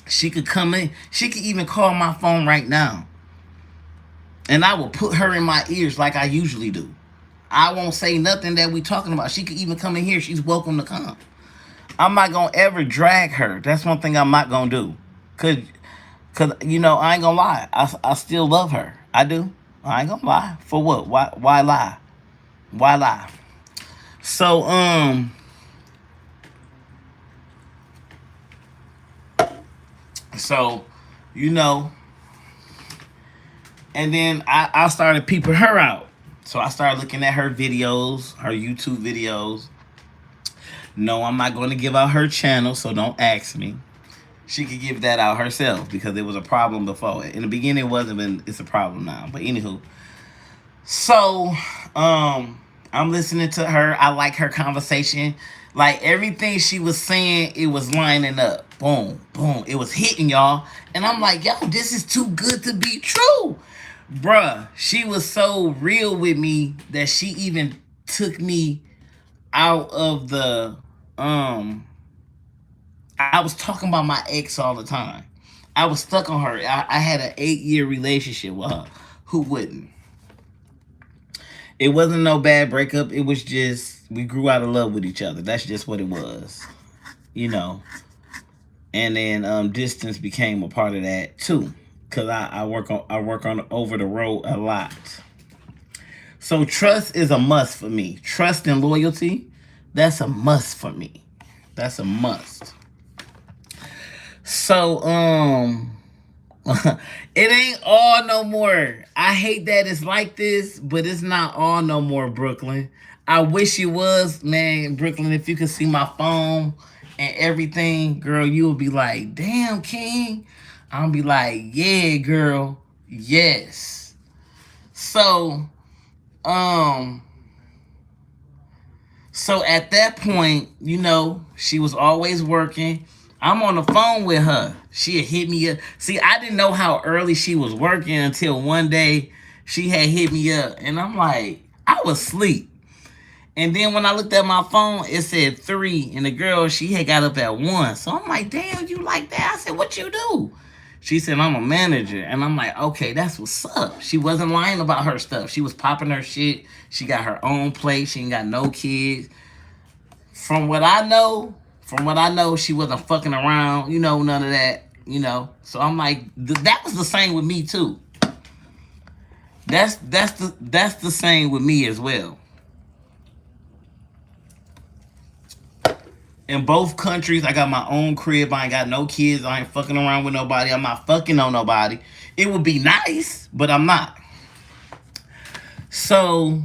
she could come in. She could even call my phone right now. And I will put her in my ears like I usually do. I won't say nothing that we talking about. She could even come in here. She's welcome to come. I'm not going to ever drag her. That's one thing I'm not going to do. Because, I ain't going to lie. I still love her. I do. I ain't going to lie. For what? Why lie? Why lie? So, So, And then I started peeping her out. So I started looking at her videos, her YouTube videos. No, I'm not going to give out her channel, so don't ask me. She could give that out herself because it was a problem before. In the beginning, it wasn't, but it's a problem now. But anywho, so I'm listening to her. I like her conversation. Like everything she was saying, it was lining up. Boom, boom. It was hitting y'all. And I'm like, yo, this is too good to be true. Bruh, she was so real with me that she even took me out of the I was talking about my ex all the time. I was stuck on her. I had an 8-year relationship with her. Who wouldn't? It wasn't no bad breakup. It was just we grew out of love with each other. That's just what it was, you know. And then distance became a part of that too, cause I work on over the road a lot. So trust is a must for me. Trust and loyalty, that's a must for me. That's a must. So it ain't all no more. I hate that it's like this, but it's not all no more, Brooklyn. I wish it was, man, Brooklyn. If you could see my phone and everything, girl, you would be like, damn, King. I'll be like, yeah, girl, yes. So, um, so at that point, you know, she was always working. I'm on the phone with her. She'd hit me up. See, I didn't know how early she was working until one day she had hit me up. And I'm like, I was asleep. And then when I looked at my phone, it said 3. And the girl, she had got up at 1. So I'm like, damn, you like that? I said, what you do? She said, I'm a manager. And I'm like, okay, that's what's up. She wasn't lying about her stuff. She was popping her shit. She got her own place. She ain't got no kids. From what I know, she wasn't fucking around, you know, none of that, you know. So I'm like, that was the same with me too. That's the same with me as well. In both countries, I got my own crib. I ain't got no kids. I ain't fucking around with nobody. I'm not fucking on nobody. It would be nice, but I'm not. So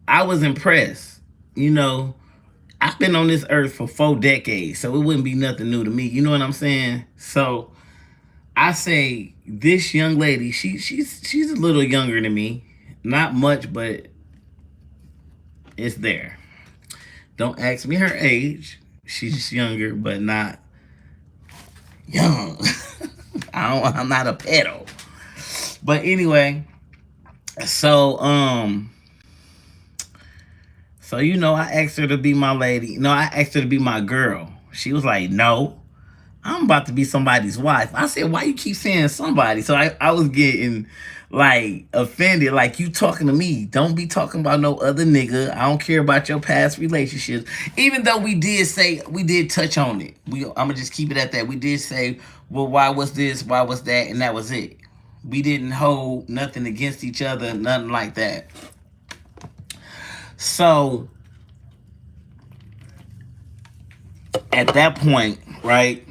I was impressed. You know, I've been on this earth for 4 decades, so it wouldn't be nothing new to me. You know what I'm saying? So I say this young lady, she's a little younger than me. Not much, but it's there. Don't ask me her age. She's younger, but not young. I'm not a pedo. But anyway, so you know, I asked her to be my lady. No, I asked her to be my girl. She was like, no, I'm about to be somebody's wife. I said, why you keep saying somebody? So I was getting like offended. Like, you talking to me. Don't be talking about no other nigga. I don't care about your past relationships. Even though we did touch on it. I'm gonna just keep it at that. We did say, well, why was this? Why was that? And that was it. We didn't hold nothing against each other, nothing like that. So at that point, right?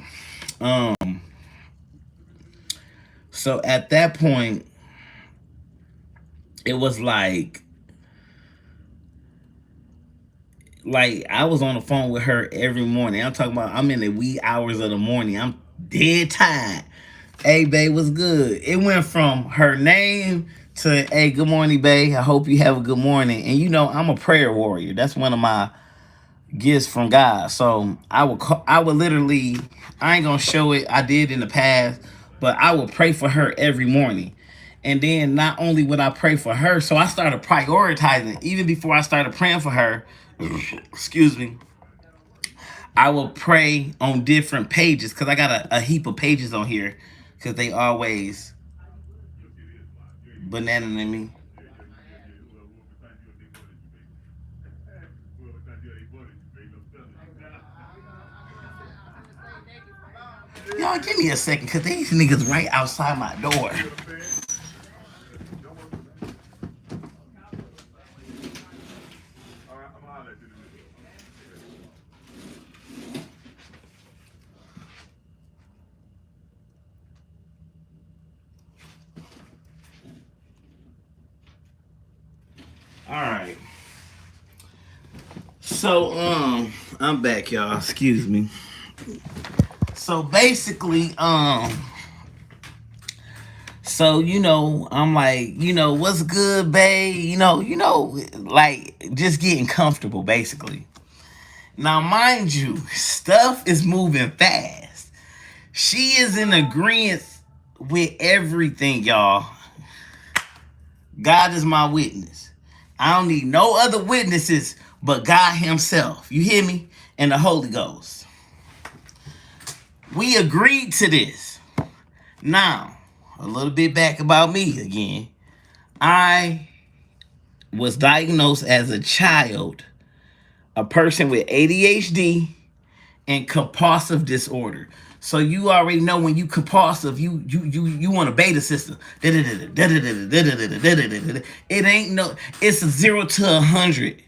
So at that point, it was like I was on the phone with her every morning. I'm talking about I'm in the wee hours of the morning. I'm dead tired. Hey, babe, what's good? It went from her name to, hey, good morning, babe. I hope you have a good morning. And you know, I'm a prayer warrior. That's one of my gifts from God. So I would literally, I ain't gonna show it. I did in the past, but I would pray for her every morning. And then not only would I pray for her, so I started prioritizing. Even before I started praying for her, excuse me, I will pray on different pages because I got a heap of pages on here because they always bananing me. Y'all give me a second because these niggas right outside my door. So, I'm back, y'all. Excuse me. So basically, so I'm like, what's good, babe? Like just getting comfortable, basically. Now, mind you, stuff is moving fast. She is in agreement with everything, y'all. God is my witness. I don't need no other witnesses but God Himself. You hear me? And the Holy Ghost. We agreed to this. Now, a little bit back about me again. I was diagnosed as a child, a person with ADHD and compulsive disorder. So you already know when you compulsive, you want a beta system. It ain't no. It's a 0 to 100.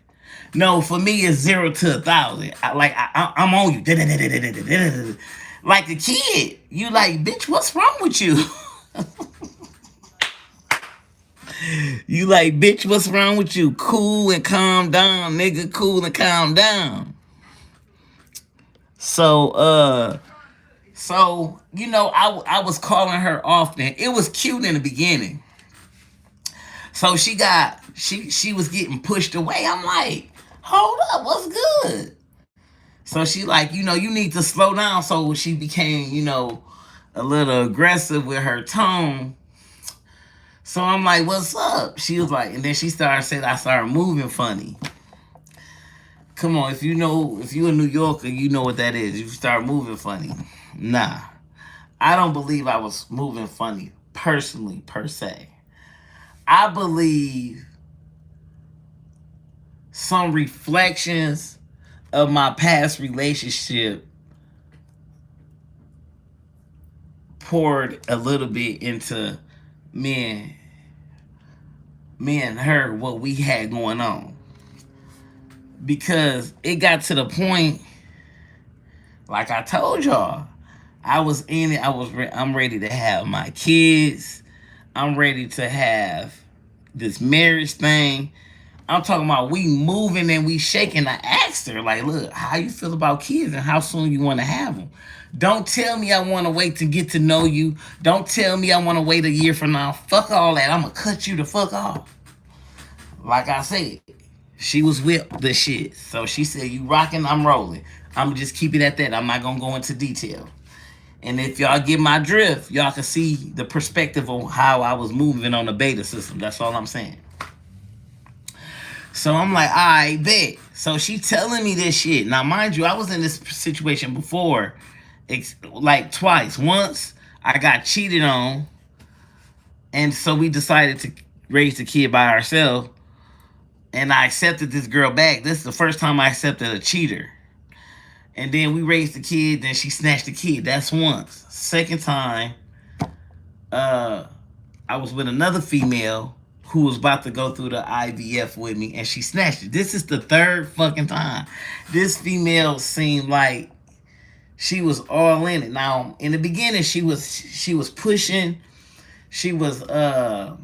No, for me it's 0 to 1,000. I'm on you. Like a kid, you like, bitch, what's wrong with you? You like, bitch, what's wrong with you? Cool and calm down, nigga. Cool and calm down. So, I was calling her often. It was cute in the beginning. So she was getting pushed away. I'm like, hold up, what's good? So she like, you need to slow down. So she became, a little aggressive with her tone. So I'm like, what's up? She was like, and then she said I started moving funny. Come on, if you're a New Yorker, you know what that is. You start moving funny. Nah, I don't believe I was moving funny personally, per se. I believe some reflections of my past relationship poured a little bit into me and her, what we had going on. Because it got to the point, like I told y'all, I was in it. I'm ready to have my kids. I'm ready to have this marriage thing. I'm talking about we moving and we shaking. I asked her, like, look, how you feel about kids and how soon you want to have them? Don't tell me I want to wait to get to know you. Don't tell me I want to wait a year from now. Fuck all that. I'm going to cut you the fuck off. Like I said, she was with the shit. So she said, you rocking, I'm rolling. I'm going to just keep it at that. I'm not going to go into detail. And if y'all get my drift, y'all can see the perspective on how I was moving on the beta system. That's all I'm saying. So I'm like, all right, bet. So she telling me this shit. Now, mind you, I was in this situation before, like twice. Once, I got cheated on. And so we decided to raise the kid by ourselves. And I accepted this girl back. This is the first time I accepted a cheater. And then we raised the kid, then she snatched the kid. That's once. Second time, I was with another female who was about to go through the IVF with me, and she snatched it. This is the third fucking time. This female seemed like she was all in it. Now, in the beginning, she was pushing. She helped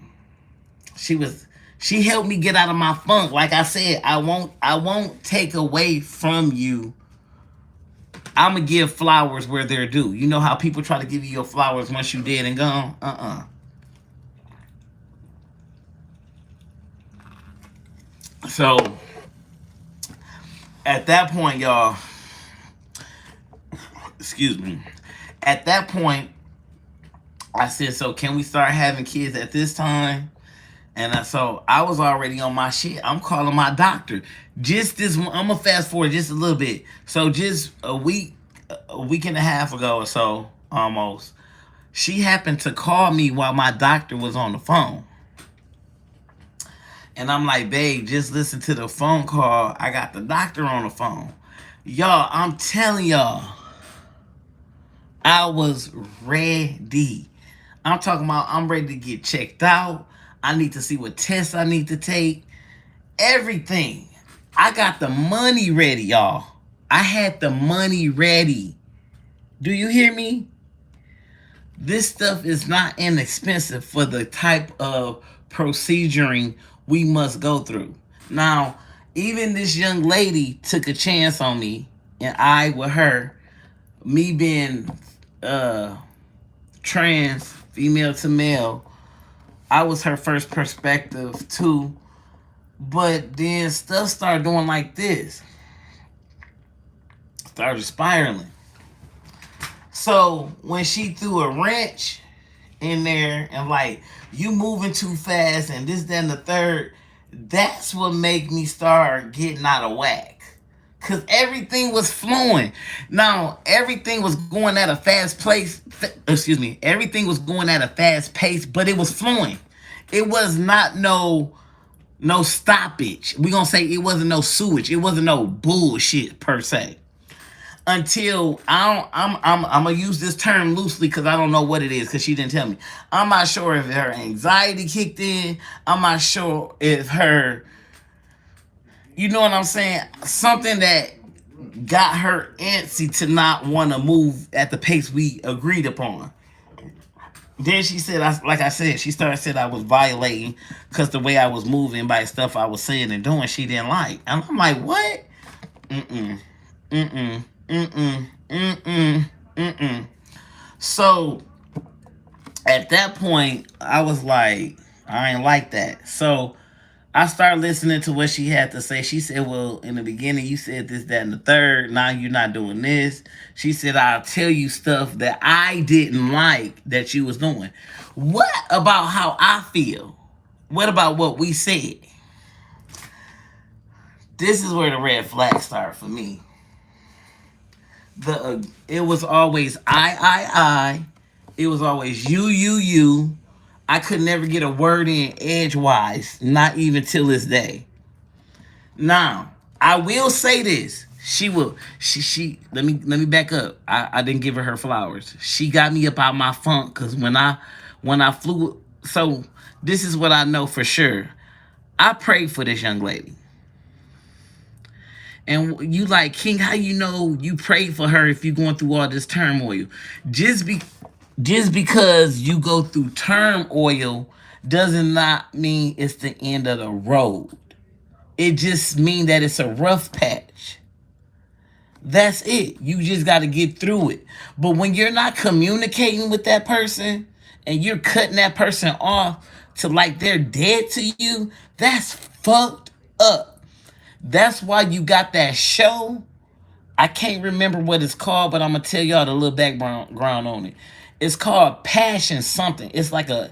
me get out of my funk. Like I said, I won't take away from you. I'm going to give flowers where they're due. You know how people try to give you your flowers once you dead and gone? So, at that point, y'all, excuse me. At that point, I said, so can we start having kids at this time? And so I was already on my shit. I'm calling my doctor. Just this, I'm going to fast forward just a little bit. So just a week and a half ago or so, almost, she happened to call me while my doctor was on the phone. And I'm like, babe, just listen to the phone call. I got the doctor on the phone. Y'all, I'm telling y'all, I was ready. I'm talking about I'm ready to get checked out. I need to see what tests I need to take. Everything. I got the money ready, y'all. I had the money ready. Do you hear me? This stuff is not inexpensive for the type of proceduring we must go through. Now, Even this young lady took a chance on me, and I with her, me being trans, female to male, I was her first perspective too. But then stuff started doing like this. Started spiraling. So when she threw a wrench in there and like, you moving too fast and this, that, and the third, that's what made me start getting out of whack. Cause everything was flowing. Now, everything was going at a fast pace. Everything was going at a fast pace, but it was flowing. It was not no stoppage. We gonna say it wasn't no sewage. It wasn't no bullshit per se. Until I'm gonna use this term loosely because I don't know what it is because she didn't tell me. I'm not sure if her anxiety kicked in. I'm not sure if her, you know what I'm saying, something that got her antsy to not want to move at the pace we agreed upon. Then she said, she started saying I was violating because the way I was moving by stuff I was saying and doing she didn't like. And I'm like, what? So at that point, I was like, I ain't like that. So I started listening to what she had to say. She said, well, in the beginning, you said this, that, and the third. Now you're not doing this. She said, I'll tell you stuff that I didn't like that you was doing. What about how I feel? What about what we said? This is where the red flags start for me. It was always I. It was always you. I could never get a word in edgewise, not even till this day. Now, I will say this. She let me back up. I didn't give her flowers. She got me up out my funk because when I flew, so this is what I know for sure. I prayed for this young lady. And you like, King, how you know you prayed for her if you're going through all this turmoil? Just because you go through turmoil does not mean it's the end of the road. It just means that it's a rough patch. That's it. You just got to get through it. But when you're not communicating with that person and you're cutting that person off to like they're dead to you, that's fucked up. That's why you got that show. I can't remember what it's called, but I'm going to tell y'all the little background on it. It's called Passion something. It's like a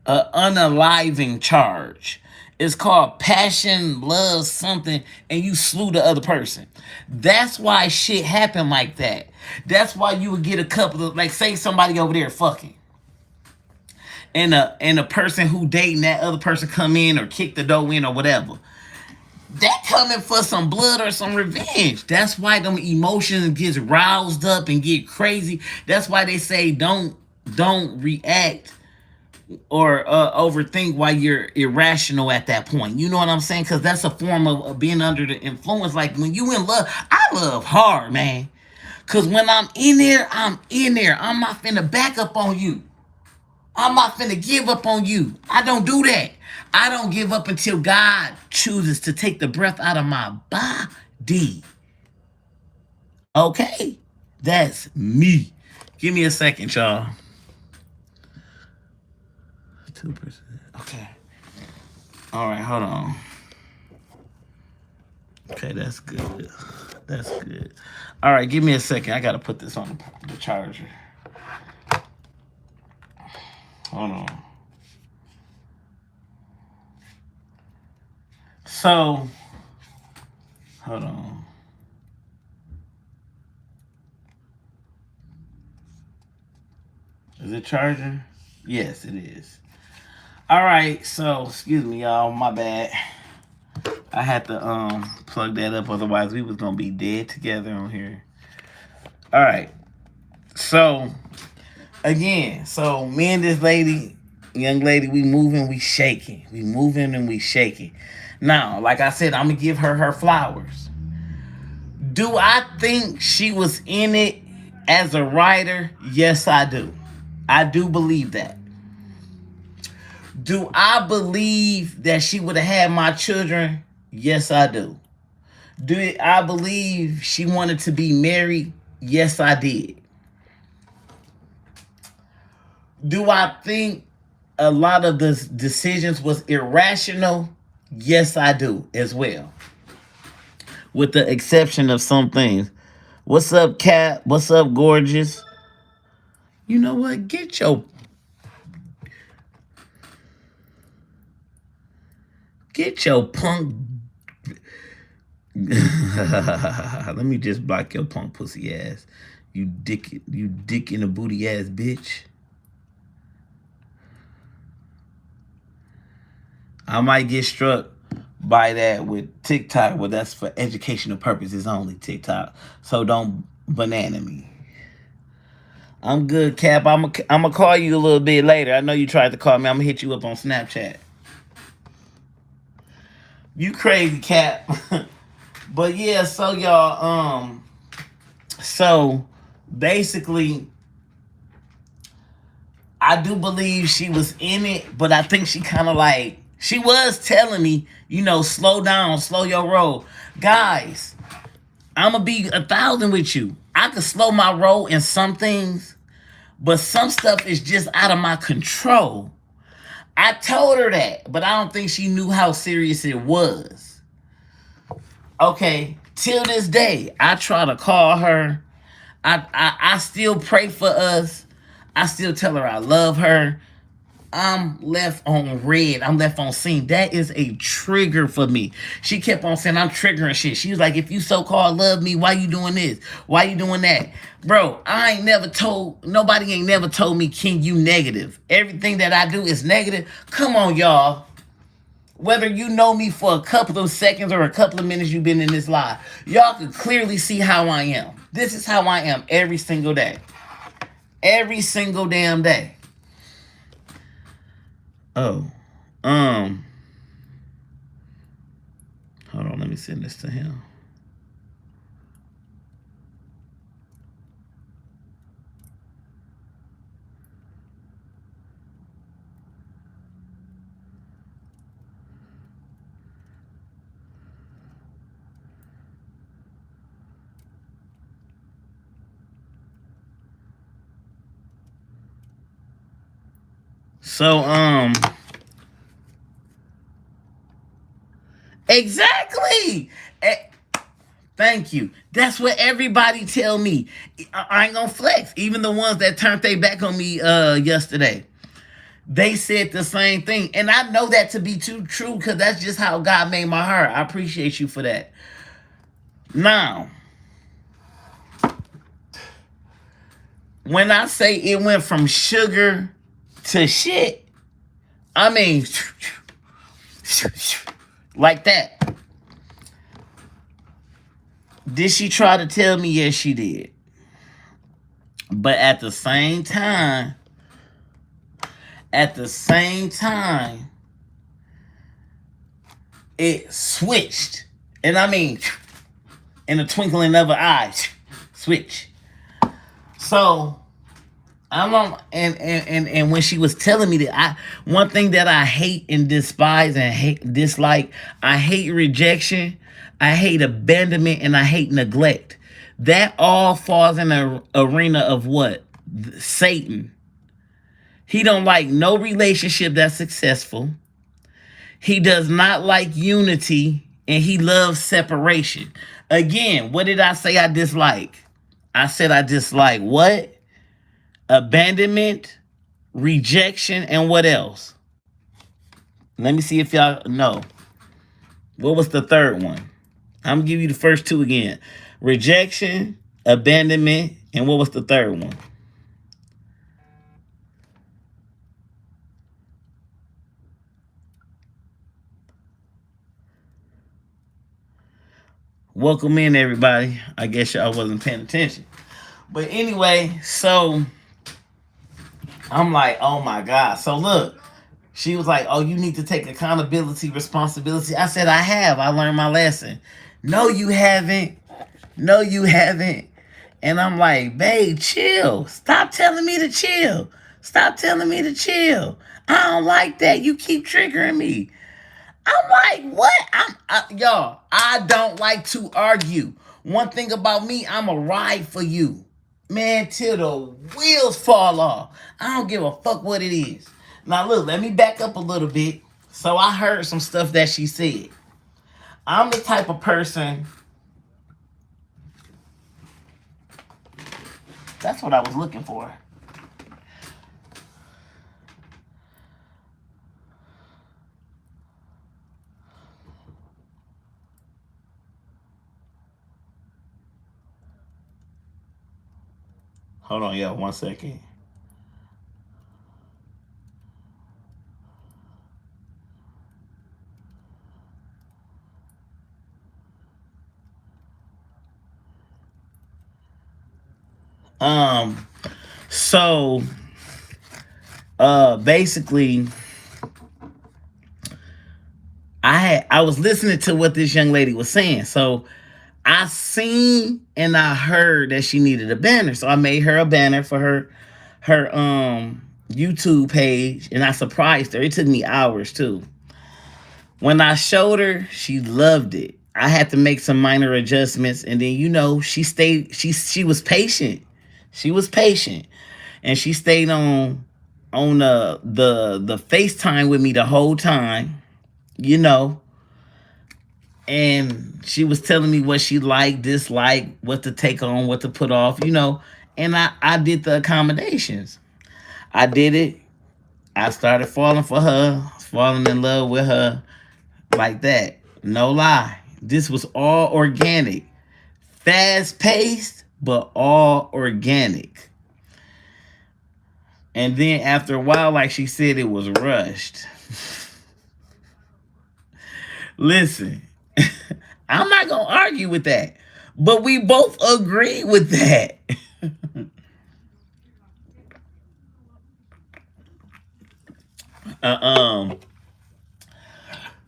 unaliving charge. It's called Passion Love something, and you slew the other person. That's why shit happened like that. That's why you would get a couple of, like, say somebody over there fucking, and a person who dating that other person come in or kick the door in or whatever. That coming for some blood or some revenge. That's why them emotions gets roused up and get crazy. That's why they say don't react or overthink while you're irrational at that point. You know what I'm saying? Because that's a form of being under the influence. Like when you in love, I love hard, man. Because when I'm in there, I'm in there. I'm not finna back up on you. I'm not finna give up on you. I don't do that. I don't give up until God chooses to take the breath out of my body. Okay? That's me. Give me a second, y'all. 2%. Okay. All right, hold on. Okay, that's good. That's good. All right, give me a second. I got to put this on the charger. Hold on. So, hold on. Is it charging? Yes, it is. All right, so excuse me, y'all. My bad. I had to plug that up, otherwise we was gonna be dead together on here. All right. So again, so me and this lady, young lady, we moving, we shaking. We moving and we shaking. Now, like I said, I'm gonna give her her flowers. Do I think she was in it as a writer? Yes, I do. I do believe that. Do I believe that she would have had my children? Yes, I do. Do I believe she wanted to be married? Yes, I did. Do I think a lot of the decisions was irrational? Yes, I do as well. With the exception of some things. What's up, Cat? What's up, gorgeous? You know what? Get your punk. Let me just block your punk pussy ass. You dick in a booty ass bitch. I might get struck by that with TikTok, but that's for educational purposes only, TikTok. So don't banana me. I'm good, Cap. I'm gonna call you a little bit later. I know you tried to call me. I'm gonna hit you up on Snapchat. You crazy, Cap. But yeah, so y'all, so basically, I do believe she was in it, but I think she kind of like, she was telling me, slow down, slow your roll. Guys, I'm going to be 1,000 with you. I could slow my roll in some things, but some stuff is just out of my control. I told her that, but I don't think she knew how serious it was. Okay, till this day, I try to call her. I still pray for us. I still tell her I love her. I'm left on red. I'm left on scene. That is a trigger for me. She kept on saying I'm triggering shit. She was like, if you so-called love me, why you doing this? Why you doing that? Bro, nobody ain't never told me, King, you negative. Everything that I do is negative. Come on, y'all. Whether you know me for a couple of seconds or a couple of minutes you've been in this live, y'all can clearly see how I am. This is how I am every single day. Every single damn day. Oh. Hold on, let me send this to him. So, exactly. Thank you. That's what everybody tell me. I ain't gonna flex. Even the ones that turned their back on me yesterday. They said the same thing. And I know that to be true because that's just how God made my heart. I appreciate you for that. Now, when I say it went from sugar to shit, I mean, like that. Did she try to tell me? Yes, she did. But at the same time, it switched. And I mean, in the twinkling of an eye, switch. So, I'm on, and when she was telling me that, one thing that I hate and despise and dislike, I hate rejection, I hate abandonment, and I hate neglect. That all falls in the arena of what? Satan. He don't like no relationship that's successful. He does not like unity, and he loves separation. Again, what did I say I dislike? I said I dislike what? Abandonment, rejection, and what else? Let me see if y'all know. What was the third one? I'm going to give you the first two again. Rejection, abandonment, and what was the third one? Welcome in, everybody. I guess y'all wasn't paying attention. But anyway, so I'm like, oh my God. So look, she was like, oh, you need to take accountability, responsibility. I said, I have. I learned my lesson. No, you haven't. No, you haven't. And I'm like, babe, chill. Stop telling me to chill. Stop telling me to chill. I don't like that. You keep triggering me. I'm like, what? Y'all, I don't like to argue. One thing about me, I'm a ride for you. Man, till the wheels fall off. I don't give a fuck what it is. Now, look, let me back up a little bit. So I heard some stuff that she said. I'm the type of person. That's what I was looking for. Hold on, y'all, 1 second. So basically I was listening to what this young lady was saying. So I seen and I heard that she needed a banner. So I made her a banner for her YouTube page, and I surprised her. It took me hours too. When I showed her, she loved it. I had to make some minor adjustments, and then she stayed. She was patient. She was patient, and she stayed on the FaceTime with me the whole time. And she was telling me what she liked, disliked, what to take on, what to put off. And I did the accommodations. I did it. I started falling for her, falling in love with her like that. No lie. This was all organic. Fast paced, but all organic. And then after a while, like she said, it was rushed. Listen, I'm not going to argue with that. But we both agree with that.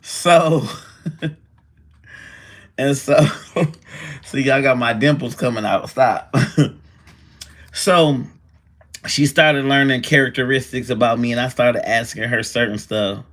So, and so, see, y'all got my dimples coming out. Stop. So, she started learning characteristics about me, and I started asking her certain stuff.